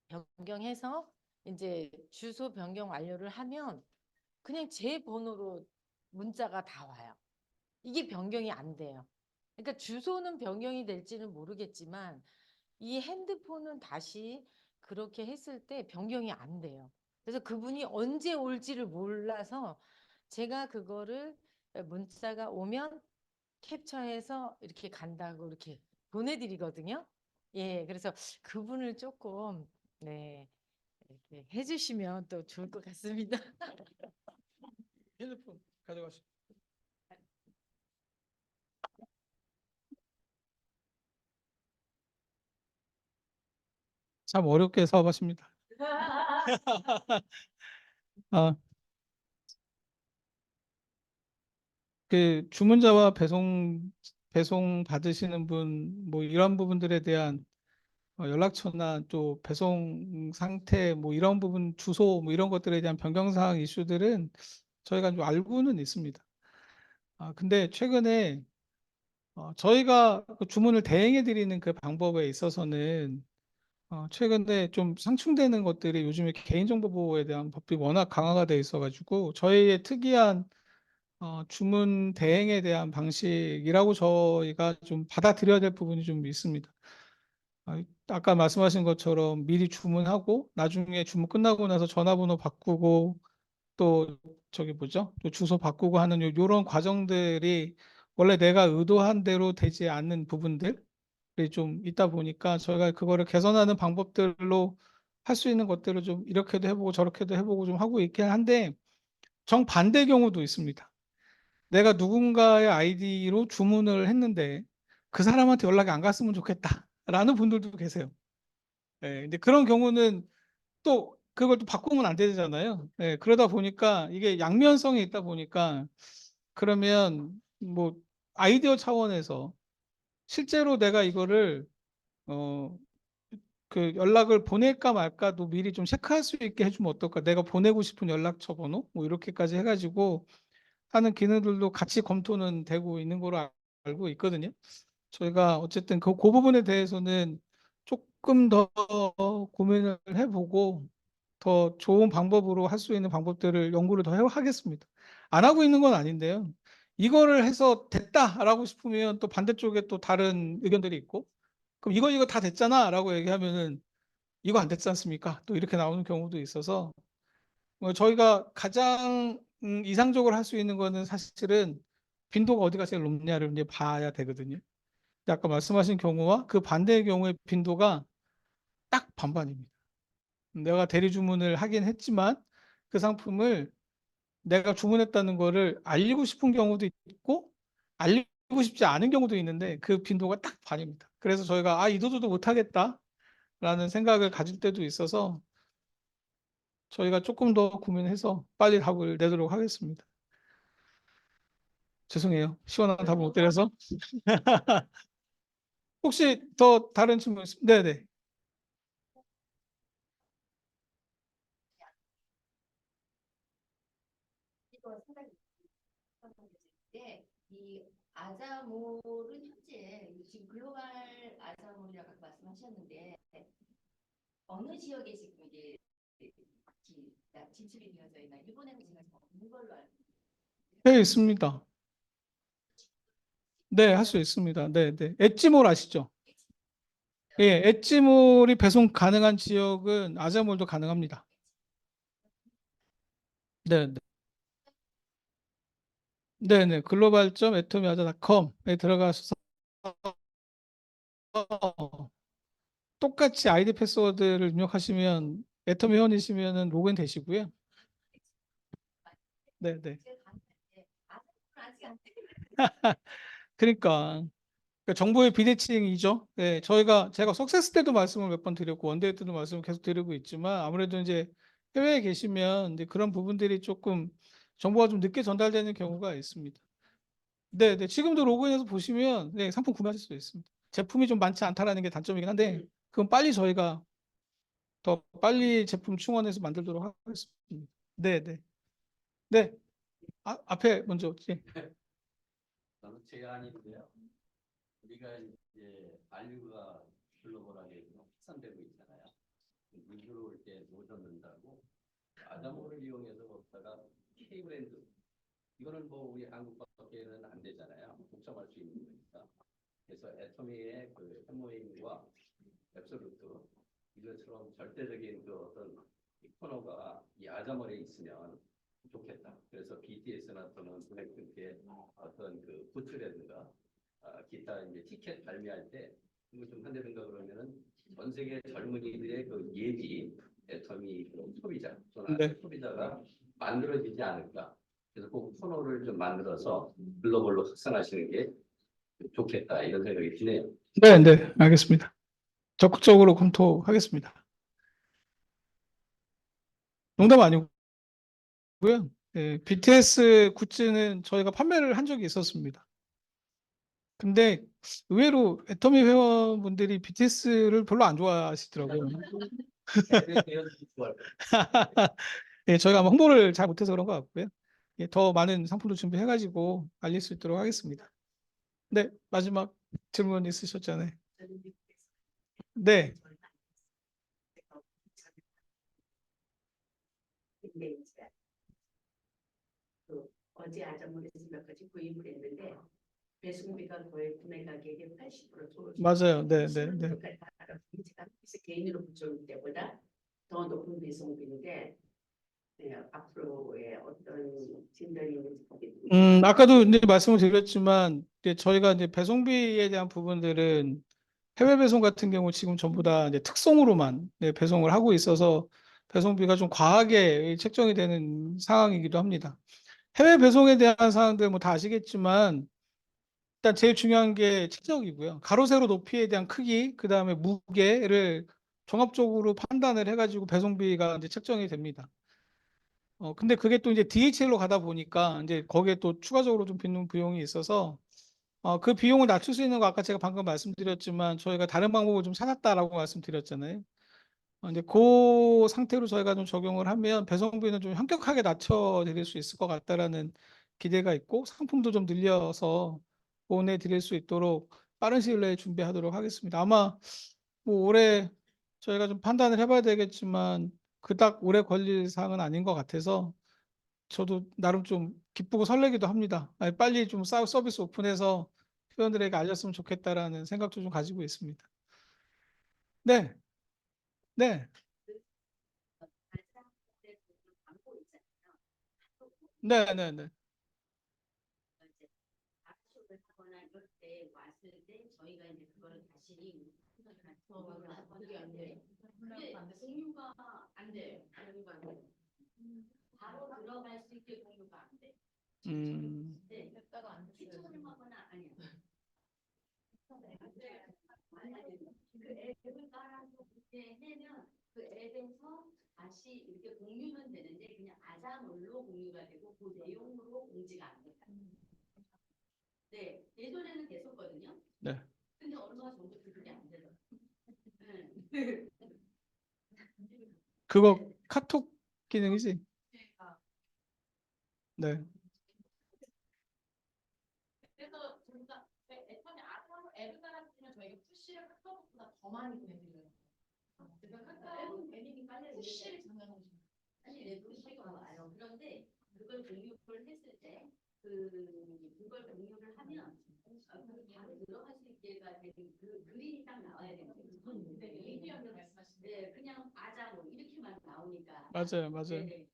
변경해서 이제 주소 변경 완료를 하면 그냥 제 번호로 문자가 다 와요. 이게 변경이 안 돼요. 그러니까 주소는 변경이 될지는 모르겠지만 이 핸드폰은 다시 그렇게 했을 때 변경이 안 돼요. 그래서 그분이 언제 올지를 몰라서 제가 그거를 문자가 오면 캡처해서 이렇게 간다고 이렇게 보내드리거든요. 예, 그래서 그분을 조금 네 이렇게 해주시면 또 좋을 것 같습니다. 핸드폰 가져가시죠. 참 어렵게 사업하십니다. 아, 그 주문자와 배송 받으시는 분 뭐 이런 부분들에 대한 연락처나 또 배송 상태 뭐 이런 부분 주소 뭐 이런 것들에 대한 변경사항 이슈들은 저희가 좀 알고는 있습니다. 근데 최근에 저희가 그 주문을 대행해 드리는 그 방법에 있어서는 최근에 좀 상충되는 것들이 요즘에 개인정보 보호에 대한 법이 워낙 강화가 돼 있어가지고 저희의 특이한 주문 대행에 대한 방식이라고 저희가 좀 받아들여야 될 부분이 좀 있습니다. 아까 말씀하신 것처럼 미리 주문하고 나중에 주문 끝나고 나서 전화번호 바꾸고 또 저기 뭐죠? 또 주소 바꾸고 하는 요런 과정들이 원래 내가 의도한 대로 되지 않는 부분들이 좀 있다 보니까 저희가 그거를 개선하는 방법들로 할 수 있는 것들을 좀 이렇게도 해보고 저렇게도 해보고 좀 하고 있긴 한데 정반대 경우도 있습니다. 내가 누군가의 아이디로 주문을 했는데 그 사람한테 연락이 안 갔으면 좋겠다라는 분들도 계세요. 예, 근데 그런 경우는 또 그걸 또 바꾸면 안 되잖아요. 예, 그러다 보니까 이게 양면성이 있다 보니까 그러면 뭐 아이디어 차원에서 실제로 내가 이거를 어, 그 연락을 보낼까 말까도 미리 좀 체크할 수 있게 해주면 어떨까? 내가 보내고 싶은 연락처 번호 뭐 이렇게까지 해가지고 하는 기능들도 같이 검토는 되고 있는 걸로 알고 있거든요. 저희가 어쨌든 그 부분에 대해서는 조금 더 고민을 해보고 더 좋은 방법으로 할 수 있는 방법들을 연구를 더 하겠습니다. 안 하고 있는 건 아닌데요. 이거를 해서 됐다라고 싶으면 또 반대쪽에 또 다른 의견들이 있고 그럼 이거 다 됐잖아라고 얘기하면은 이거 안 됐지 않습니까? 또 이렇게 나오는 경우도 있어서 저희가 가장 이상적으로 할 수 있는 거는 사실은 빈도가 어디가 제일 높냐를 이제 봐야 되거든요. 근데 아까 말씀하신 경우와 그 반대의 경우의 빈도가 딱 반반입니다. 내가 대리 주문을 하긴 했지만 그 상품을 내가 주문했다는 거를 알리고 싶은 경우도 있고 알리고 싶지 않은 경우도 있는데 그 빈도가 딱 반입니다. 그래서 저희가 이도저도 못하겠다라는 생각을 가질 때도 있어서 저희가 조금 더 고민해서 빨리 답을 내도록 하겠습니다. 죄송해요. 시원한 답을 못 드려서. 혹시 더 다른 질문 있습니까? 네네. 이거 상당히 있는데 이 아자몰은 현재 지금 글로벌 아자몰이라고 말씀하셨는데 어느 지역에 지금 이게 진출이 되어져 있나 일본에는 제가 좀 없는 걸로 알고 네, 있습니다. 네, 할 수 있습니다. 네, 네. 엣지몰 아시죠? 예, 엣지몰이 배송 가능한 지역은 아자몰도 가능합니다. 네, 네. 네, 네. 글로벌.atomiaja.com에 들어가셔서 똑같이 아이디 패스워드를 입력하시면 애터미 회원이시면 로그인 되시고요. 네, 네. 제가 가능한데 아자몰은 아직 안 돼. 그러니까 정보의 비대칭이죠. 네, 제가 석세스 때도 말씀을 몇 번 드렸고 원데이 때도 말씀을 계속 드리고 있지만 아무래도 이제 해외에 계시면 이제 그런 부분들이 조금 정보가 좀 늦게 전달되는 경우가 있습니다. 네, 네. 지금도 로그인해서 보시면 네, 상품 구매하실 수 있습니다. 제품이 좀 많지 않다라는 게 단점이긴 한데 그건 빨리 저희가 더 빨리 제품 충원해서 만들도록 하겠습니다. 네, 네. 네. 앞에 먼저. 예. 저는 제안인데요. 우리가 이제 반류가 글로벌하게 확산되고 있잖아요. 물 들어올 때 노젓는다고 아자모를 이용해서 먹다가 K 브랜드 이거는 뭐 우리 한국밖에는 안 되잖아요. 독점할 수 있는 거니까. 그래서 애터미의 그 햄모잉과 앱솔루트 이것처럼 절대적인 그 어떤 이 코너가 이 아자몰에 있으면 좋겠다. 그래서 BTS나 또는 블랙핑크의 어떤 그 부츠라든가 기타 이제 티켓 발매할 때 이거 좀 한다든가 그러면은 전 세계 젊은이들의 그 예비 애터미 그 소비자 또는 네. 소비자가 만들어지지 않을까. 그래서 그 코너를 좀 만들어서 글로벌로 확산하시는 게 좋겠다 이런 생각이 드네요. 네, 네. 알겠습니다. 적극적으로 검토하겠습니다. 농담 아니고요. 예, BTS 굿즈는 저희가 판매를 한 적이 있었습니다. 근데 의외로 애터미 회원분들이 BTS를 별로 안 좋아하시더라고요. 예, 저희가 아마 홍보를 잘 못해서 그런 것 같고요. 예, 더 많은 상품도 준비해가지고 알릴 수 있도록 하겠습니다. 네, 마지막 질문 있으셨잖아요. 네, 근데 이제 그 어제 아자몰에서 몇 가지 구입을 했는데 배송비가 거의 구매 가격의 80% 맞아요. 네, 네, 네. 제가 개인으로 붙여올 때보다 더 높은 배송비인데 네, 앞으로의 어떤 진단이 있는지 보겠습니다. 아까도 이제 말씀을 드렸지만 이제 저희가 이제 배송비에 대한 부분들은 해외 배송 같은 경우 지금 전부 다 이제 특송으로만 네, 배송을 하고 있어서 배송비가 좀 과하게 책정이 되는 상황이기도 합니다. 해외 배송에 대한 사항들 뭐 다 아시겠지만 일단 제일 중요한 게 체적이고요. 가로 세로 높이에 대한 크기, 그다음에 무게를 종합적으로 판단을 해가지고 배송비가 이제 책정이 됩니다. 근데 그게 또 이제 DHL로 가다 보니까 이제 거기에 또 추가적으로 좀 빗는 비용이 있어서 그 비용을 낮출 수 있는 거 아까 제가 방금 말씀드렸지만 저희가 다른 방법을 좀 찾았다라고 말씀드렸잖아요. 이제 그 상태로 저희가 좀 적용을 하면 배송비는 좀 현격하게 낮춰드릴 수 있을 것 같다라는 기대가 있고 상품도 좀 늘려서 보내드릴 수 있도록 빠른 시일 내에 준비하도록 하겠습니다. 아마 뭐 올해 저희가 좀 판단을 해봐야 되겠지만 그닥 오래 걸릴 사항은 아닌 것 같아서 저도 나름 좀 기쁘고 설레기도 합니다. 아니, 빨리 좀 서비스 오픈해서 회원들에게 알렸으면 좋겠다라는 생각도 좀 가지고 있습니다. 네, 네, 네, 네, 네. 하거나 이럴 때 왔을 때 저희가 이제 그거를 다시 그게 안 돼. 공유가 안 돼. 공유가 안 돼. 바로 들어갈 수 있게 공유가 안 돼. 네. 했다가 안 됐어요. 시청하거나 아니야. 그 앱을 깔아서 그때 해면 그 앱에서 다시 이렇게 공유는 되는데 그냥 아자몰로 공유가 되고 그 내용으로 공지가 안 돼요. 네, 예전에는 됐었거든요. 네. 근데 얼마 전부터 그게 안 되더라고요. 네. 그거 카톡 기능이지? 네. 그래서 저희가 처음에 아동 앱을 깔았으면 저희가 푸시를 카카오톡보다 더 많이 보내드려요. 그래서 카카오 앱이 빨리 푸시를 장려하고 싶어요. 사실 내 푸시가 와요. 그런데 그걸 공유를 했을 때 그걸 공유를 하면 그 바로 들어갈 수 있게가 되는 그 그림이 딱 나와야 되는 거예요. 네, 미디어를 말씀하시는 네, 그냥 맞아 뭐 이렇게만 나오니까. 맞아요, 맞아요. 네네.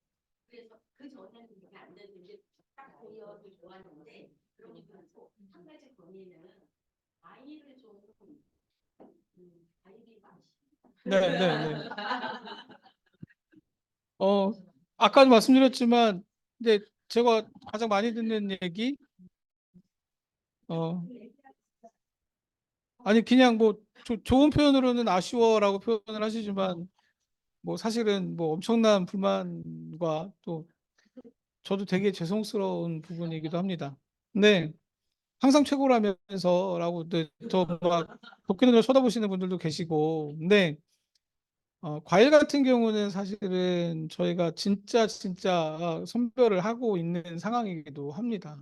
그래서 그 전에는 그게 안 되는데 딱 보여도 좋았는데 그러니까 한 가지 고민은 아이를 좀 아이들이 많이 네, 네, 네. 아까도 말씀드렸지만, 이제 제가 가장 많이 듣는 얘기, 아니, 그냥 뭐, 좋은 표현으로는 아쉬워라고 표현을 하시지만, 뭐, 사실은 뭐 엄청난 불만과 또, 저도 되게 죄송스러운 부분이기도 합니다. 근데, 항상 최고라면서라고, 저막 돕기는 걸 쳐다보시는 분들도 계시고, 근데, 과일 같은 경우는 사실은 저희가 진짜 선별을 하고 있는 상황이기도 합니다.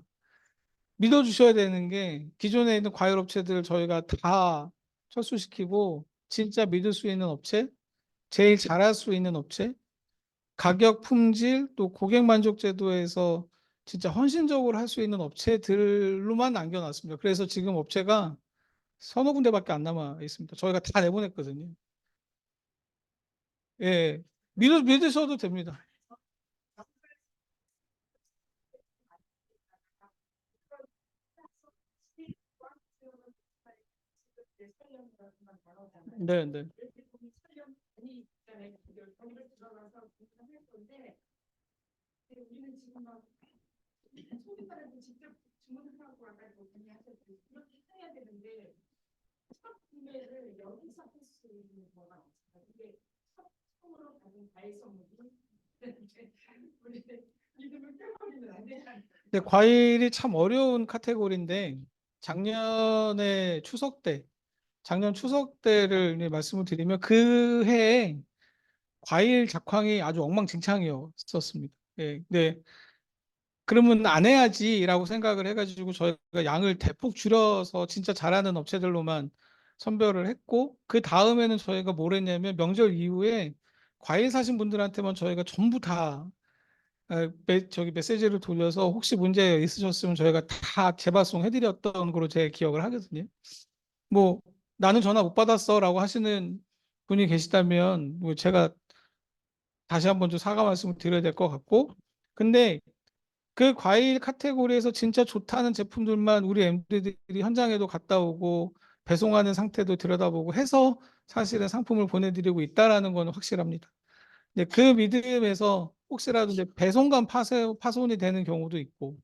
믿어주셔야 되는 게 기존에 있는 과일 업체들 저희가 다 철수시키고 진짜 믿을 수 있는 업체, 제일 잘할 수 있는 업체, 가격, 품질, 또 고객 만족 제도에서 진짜 헌신적으로 할 수 있는 업체들로만 남겨놨습니다. 그래서 지금 업체가 서너 군데밖에 안 남아 있습니다. 저희가 다 내보냈거든요. 예, 믿으셔도 됩니다. 네, 네. 우리는 지금 막 소비자한테 직접 주문하고 아까 얘기하셨듯이 그렇게 해야 되는데 첫 구매를 여기서 할 수 있는 거가 없어요. 이게 처음으로 받은 과일 선물이 우리 믿음을 깨버리면 안 되잖아요. 근데 과일이 참 어려운 카테고리인데 작년 추석 때를 말씀을 드리면 그 해에 과일 작황이 아주 엉망진창이었었습니다. 예, 네. 그러면 안 해야지라고 생각을 해가지고 저희가 양을 대폭 줄여서 진짜 잘하는 업체들로만 선별을 했고 그 다음에는 저희가 뭘 했냐면 명절 이후에 과일 사신 분들한테만 저희가 전부 다 저기 메시지를 돌려서 혹시 문제 있으셨으면 저희가 다 재발송 해드렸던 거로 제 기억을 하거든요. 뭐 나는 전화 못 받았어라고 하시는 분이 계시다면 뭐 제가 다시 한번 좀 사과 말씀을 드려야 될 것 같고, 근데 그 과일 카테고리에서 진짜 좋다는 제품들만 우리 MD들이 현장에도 갔다 오고 배송하는 상태도 들여다보고 해서 사실은 상품을 보내드리고 있다라는 건 확실합니다. 근데 그 믿음에서 혹시라도 이제 배송간 파손이 되는 경우도 있고,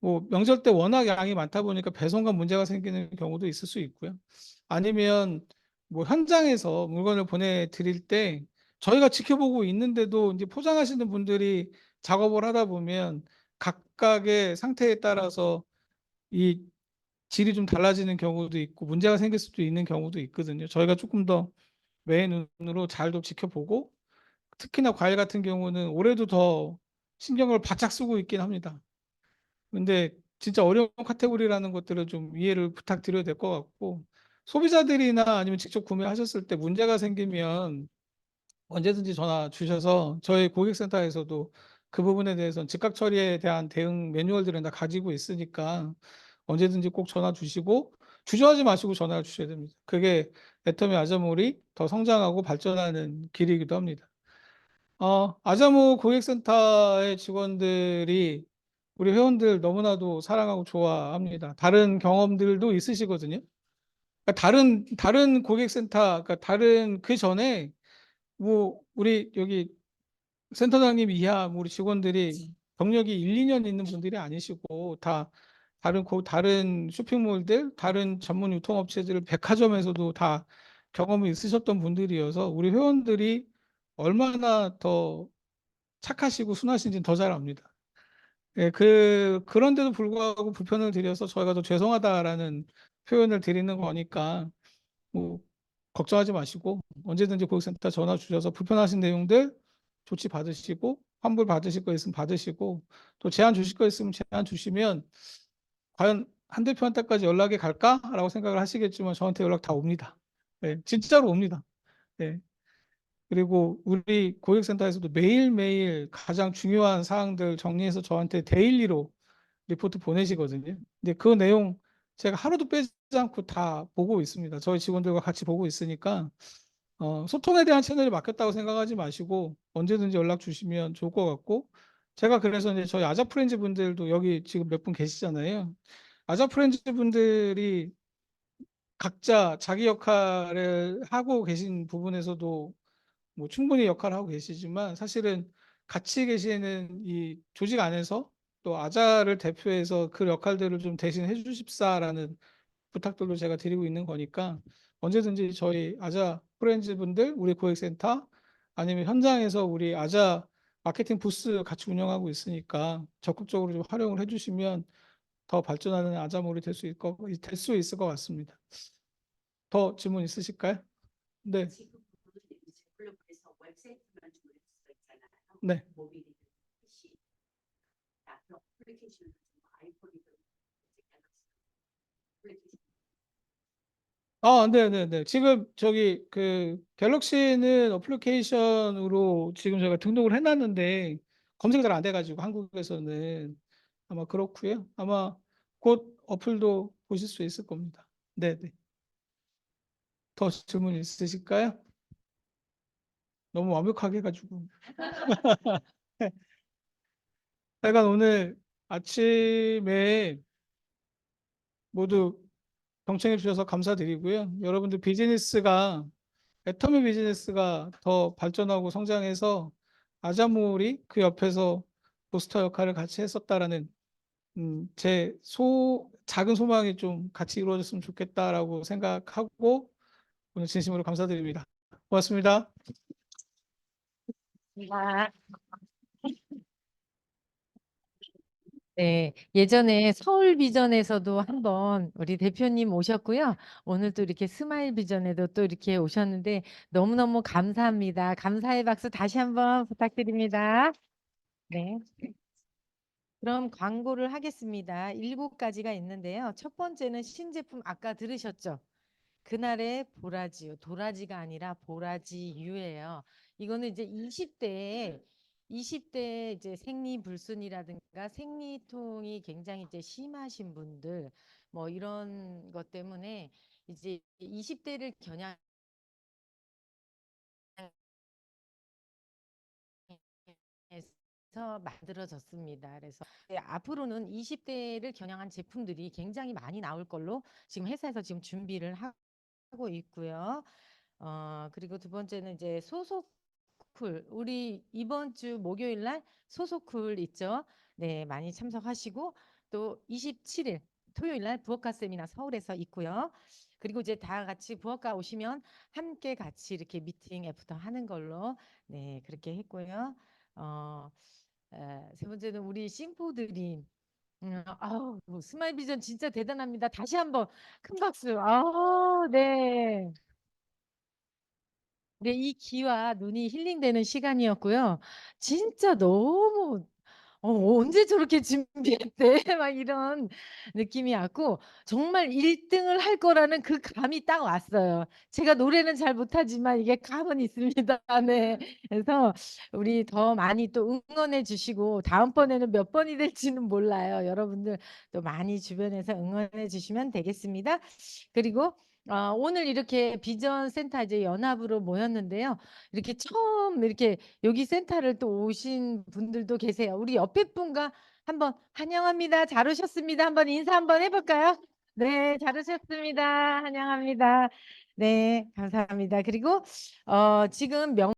뭐 명절 때 워낙 양이 많다 보니까 배송간 문제가 생기는 경우도 있을 수 있고요. 아니면 뭐 현장에서 물건을 보내드릴 때 저희가 지켜보고 있는데도 이제 포장하시는 분들이 작업을 하다 보면 각각의 상태에 따라서 이 질이 좀 달라지는 경우도 있고 문제가 생길 수도 있는 경우도 있거든요. 저희가 조금 더 외의 눈으로 잘 좀 지켜보고 특히나 과일 같은 경우는 올해도 더 신경을 바짝 쓰고 있긴 합니다. 근데 진짜 어려운 카테고리라는 것들을 좀 이해를 부탁드려야 될 것 같고 소비자들이나 아니면 직접 구매하셨을 때 문제가 생기면 언제든지 전화 주셔서 저희 고객센터에서도 그 부분에 대해서는 즉각 처리에 대한 대응 매뉴얼들은 다 가지고 있으니까 언제든지 꼭 전화 주시고 주저하지 마시고 전화를 주셔야 됩니다. 그게 애터미 아자몰이 더 성장하고 발전하는 길이기도 합니다. 아자모 고객센터의 직원들이 우리 회원들 너무나도 사랑하고 좋아합니다. 다른 경험들도 있으시거든요. 그러니까 다른 고객센터, 그러니까 다른 그 전에 뭐 우리 여기 센터장님 이하 우리 직원들이 경력이 1, 2년 있는 분들이 아니시고 다 다른 쇼핑몰들, 다른 전문 유통업체들, 백화점에서도 다 경험이 있으셨던 분들이어서 우리 회원들이 얼마나 더 착하시고 순하신지는 더 잘 압니다. 예, 그런데도 불구하고 불편을 드려서 저희가 더 죄송하다라는 표현을 드리는 거니까 뭐 걱정하지 마시고 언제든지 고객센터 전화 주셔서 불편하신 내용들 조치 받으시고 환불 받으실 거 있으면 받으시고 또 제안 주실 거 있으면 제안 주시면 과연 한 대표한테까지 연락이 갈까라고 생각을 하시겠지만 저한테 연락 다 옵니다. 예, 진짜로 옵니다. 예. 그리고 우리 고객센터에서도 매일매일 가장 중요한 사항들 정리해서 저한테 데일리로 리포트 보내시거든요. 근데 그 내용 제가 하루도 빼지 않고 다 보고 있습니다. 저희 직원들과 같이 보고 있으니까 소통에 대한 채널이 막혔다고 생각하지 마시고 언제든지 연락 주시면 좋을 것 같고 제가 그래서 이제 저희 아자 프렌즈 분들도 여기 지금 몇 분 계시잖아요. 아자 프렌즈 분들이 각자 자기 역할을 하고 계신 부분에서도 뭐 충분히 역할을 하고 계시지만 사실은 같이 계시는 이 조직 안에서 또 아자를 대표해서 그 역할들을 좀 대신 해주십사라는 부탁들도 제가 드리고 있는 거니까 언제든지 저희 아자 프렌즈 분들, 우리 고객센터 아니면 현장에서 우리 아자 마케팅 부스 같이 운영하고 있으니까 적극적으로 좀 활용을 해주시면 더 발전하는 아자몰이 될 수 있을 것 같습니다. 더 질문 있으실까요? 네. 지금 이제 블로그에서 웹사이트만 주문할 수가 있잖아요. 네. 모빌이든 PC, 그런 어플리케이션을 좀 아이폰이든 어플리케이션. 네네네. 지금 저기 갤럭시는 어플리케이션으로 지금 저희가 등록을 해놨는데 검색이 잘 안 돼가지고 한국에서는 아마 그렇고요. 아마 곧 어플도 보실 수 있을 겁니다. 네네. 더 질문 있으실까요? 너무 완벽하게 해가지고. 하여간 오늘 아침에 모두 경청해 주셔서 감사드리고요. 여러분들 애터미 비즈니스가 더 발전하고 성장해서 아자몰이 그 옆에서 보스터 역할을 같이 했었다라는 제 작은 소망이 좀 같이 이루어졌으면 좋겠다라고 생각하고 오늘 진심으로 감사드립니다. 고맙습니다. 네, 예전에 서울 비전에서도 한번 우리 대표님 오셨고요. 오늘 또 이렇게 스마일 비전에도 또 이렇게 오셨는데 너무너무 감사합니다. 감사의 박수 다시 한번 부탁드립니다. 네. 그럼 광고를 하겠습니다. 7가지가 있는데요. 첫 번째는 신제품 아까 들으셨죠? 그날의 보라지요. 도라지가 아니라 보라지유예요. 이거는 이제 20대 이제 생리불순이라든가 생리통이 굉장히 이제 심하신 분들 뭐 이런 것 때문에 이제 20대를 겨냥해서 만들어졌습니다. 그래서 앞으로는 20대를 겨냥한 제품들이 굉장히 많이 나올 걸로 지금 회사에서 지금 준비를 하고 있고요. 그리고 두 번째는 이제 소속쿨. 우리 이번 주 목요일 날 소속쿨 있죠? 네, 많이 참석하시고 또 27일 토요일 날 부엌가 세미나 서울에서 있고요. 그리고 이제 다 같이 부엌가 오시면 함께 같이 이렇게 미팅 애프터 하는 걸로 네, 그렇게 했고요. 세 번째는 우리 싱포드림. 아우, 스마일 비전 진짜 대단합니다. 다시 한번 큰 박수. 네. 네, 이 귀와 눈이 힐링되는 시간이었고요. 진짜 너무 언제 저렇게 준비했대? 막 이런 느낌이 왔고 정말 1등을 할 거라는 그 감이 딱 왔어요. 제가 노래는 잘 못하지만 이게 감은 있습니다. 네. 그래서 우리 더 많이 또 응원해 주시고 다음번에는 몇 번이 될지는 몰라요. 여러분들 또 많이 주변에서 응원해 주시면 되겠습니다. 그리고 오늘 이렇게 비전 센터 이제 연합으로 모였는데요. 이렇게 처음 이렇게 여기 센터를 또 오신 분들도 계세요. 우리 옆에 분과 한번 환영합니다. 잘 오셨습니다. 한번 인사 한번 해볼까요? 네, 잘 오셨습니다. 환영합니다. 네, 감사합니다. 그리고 지금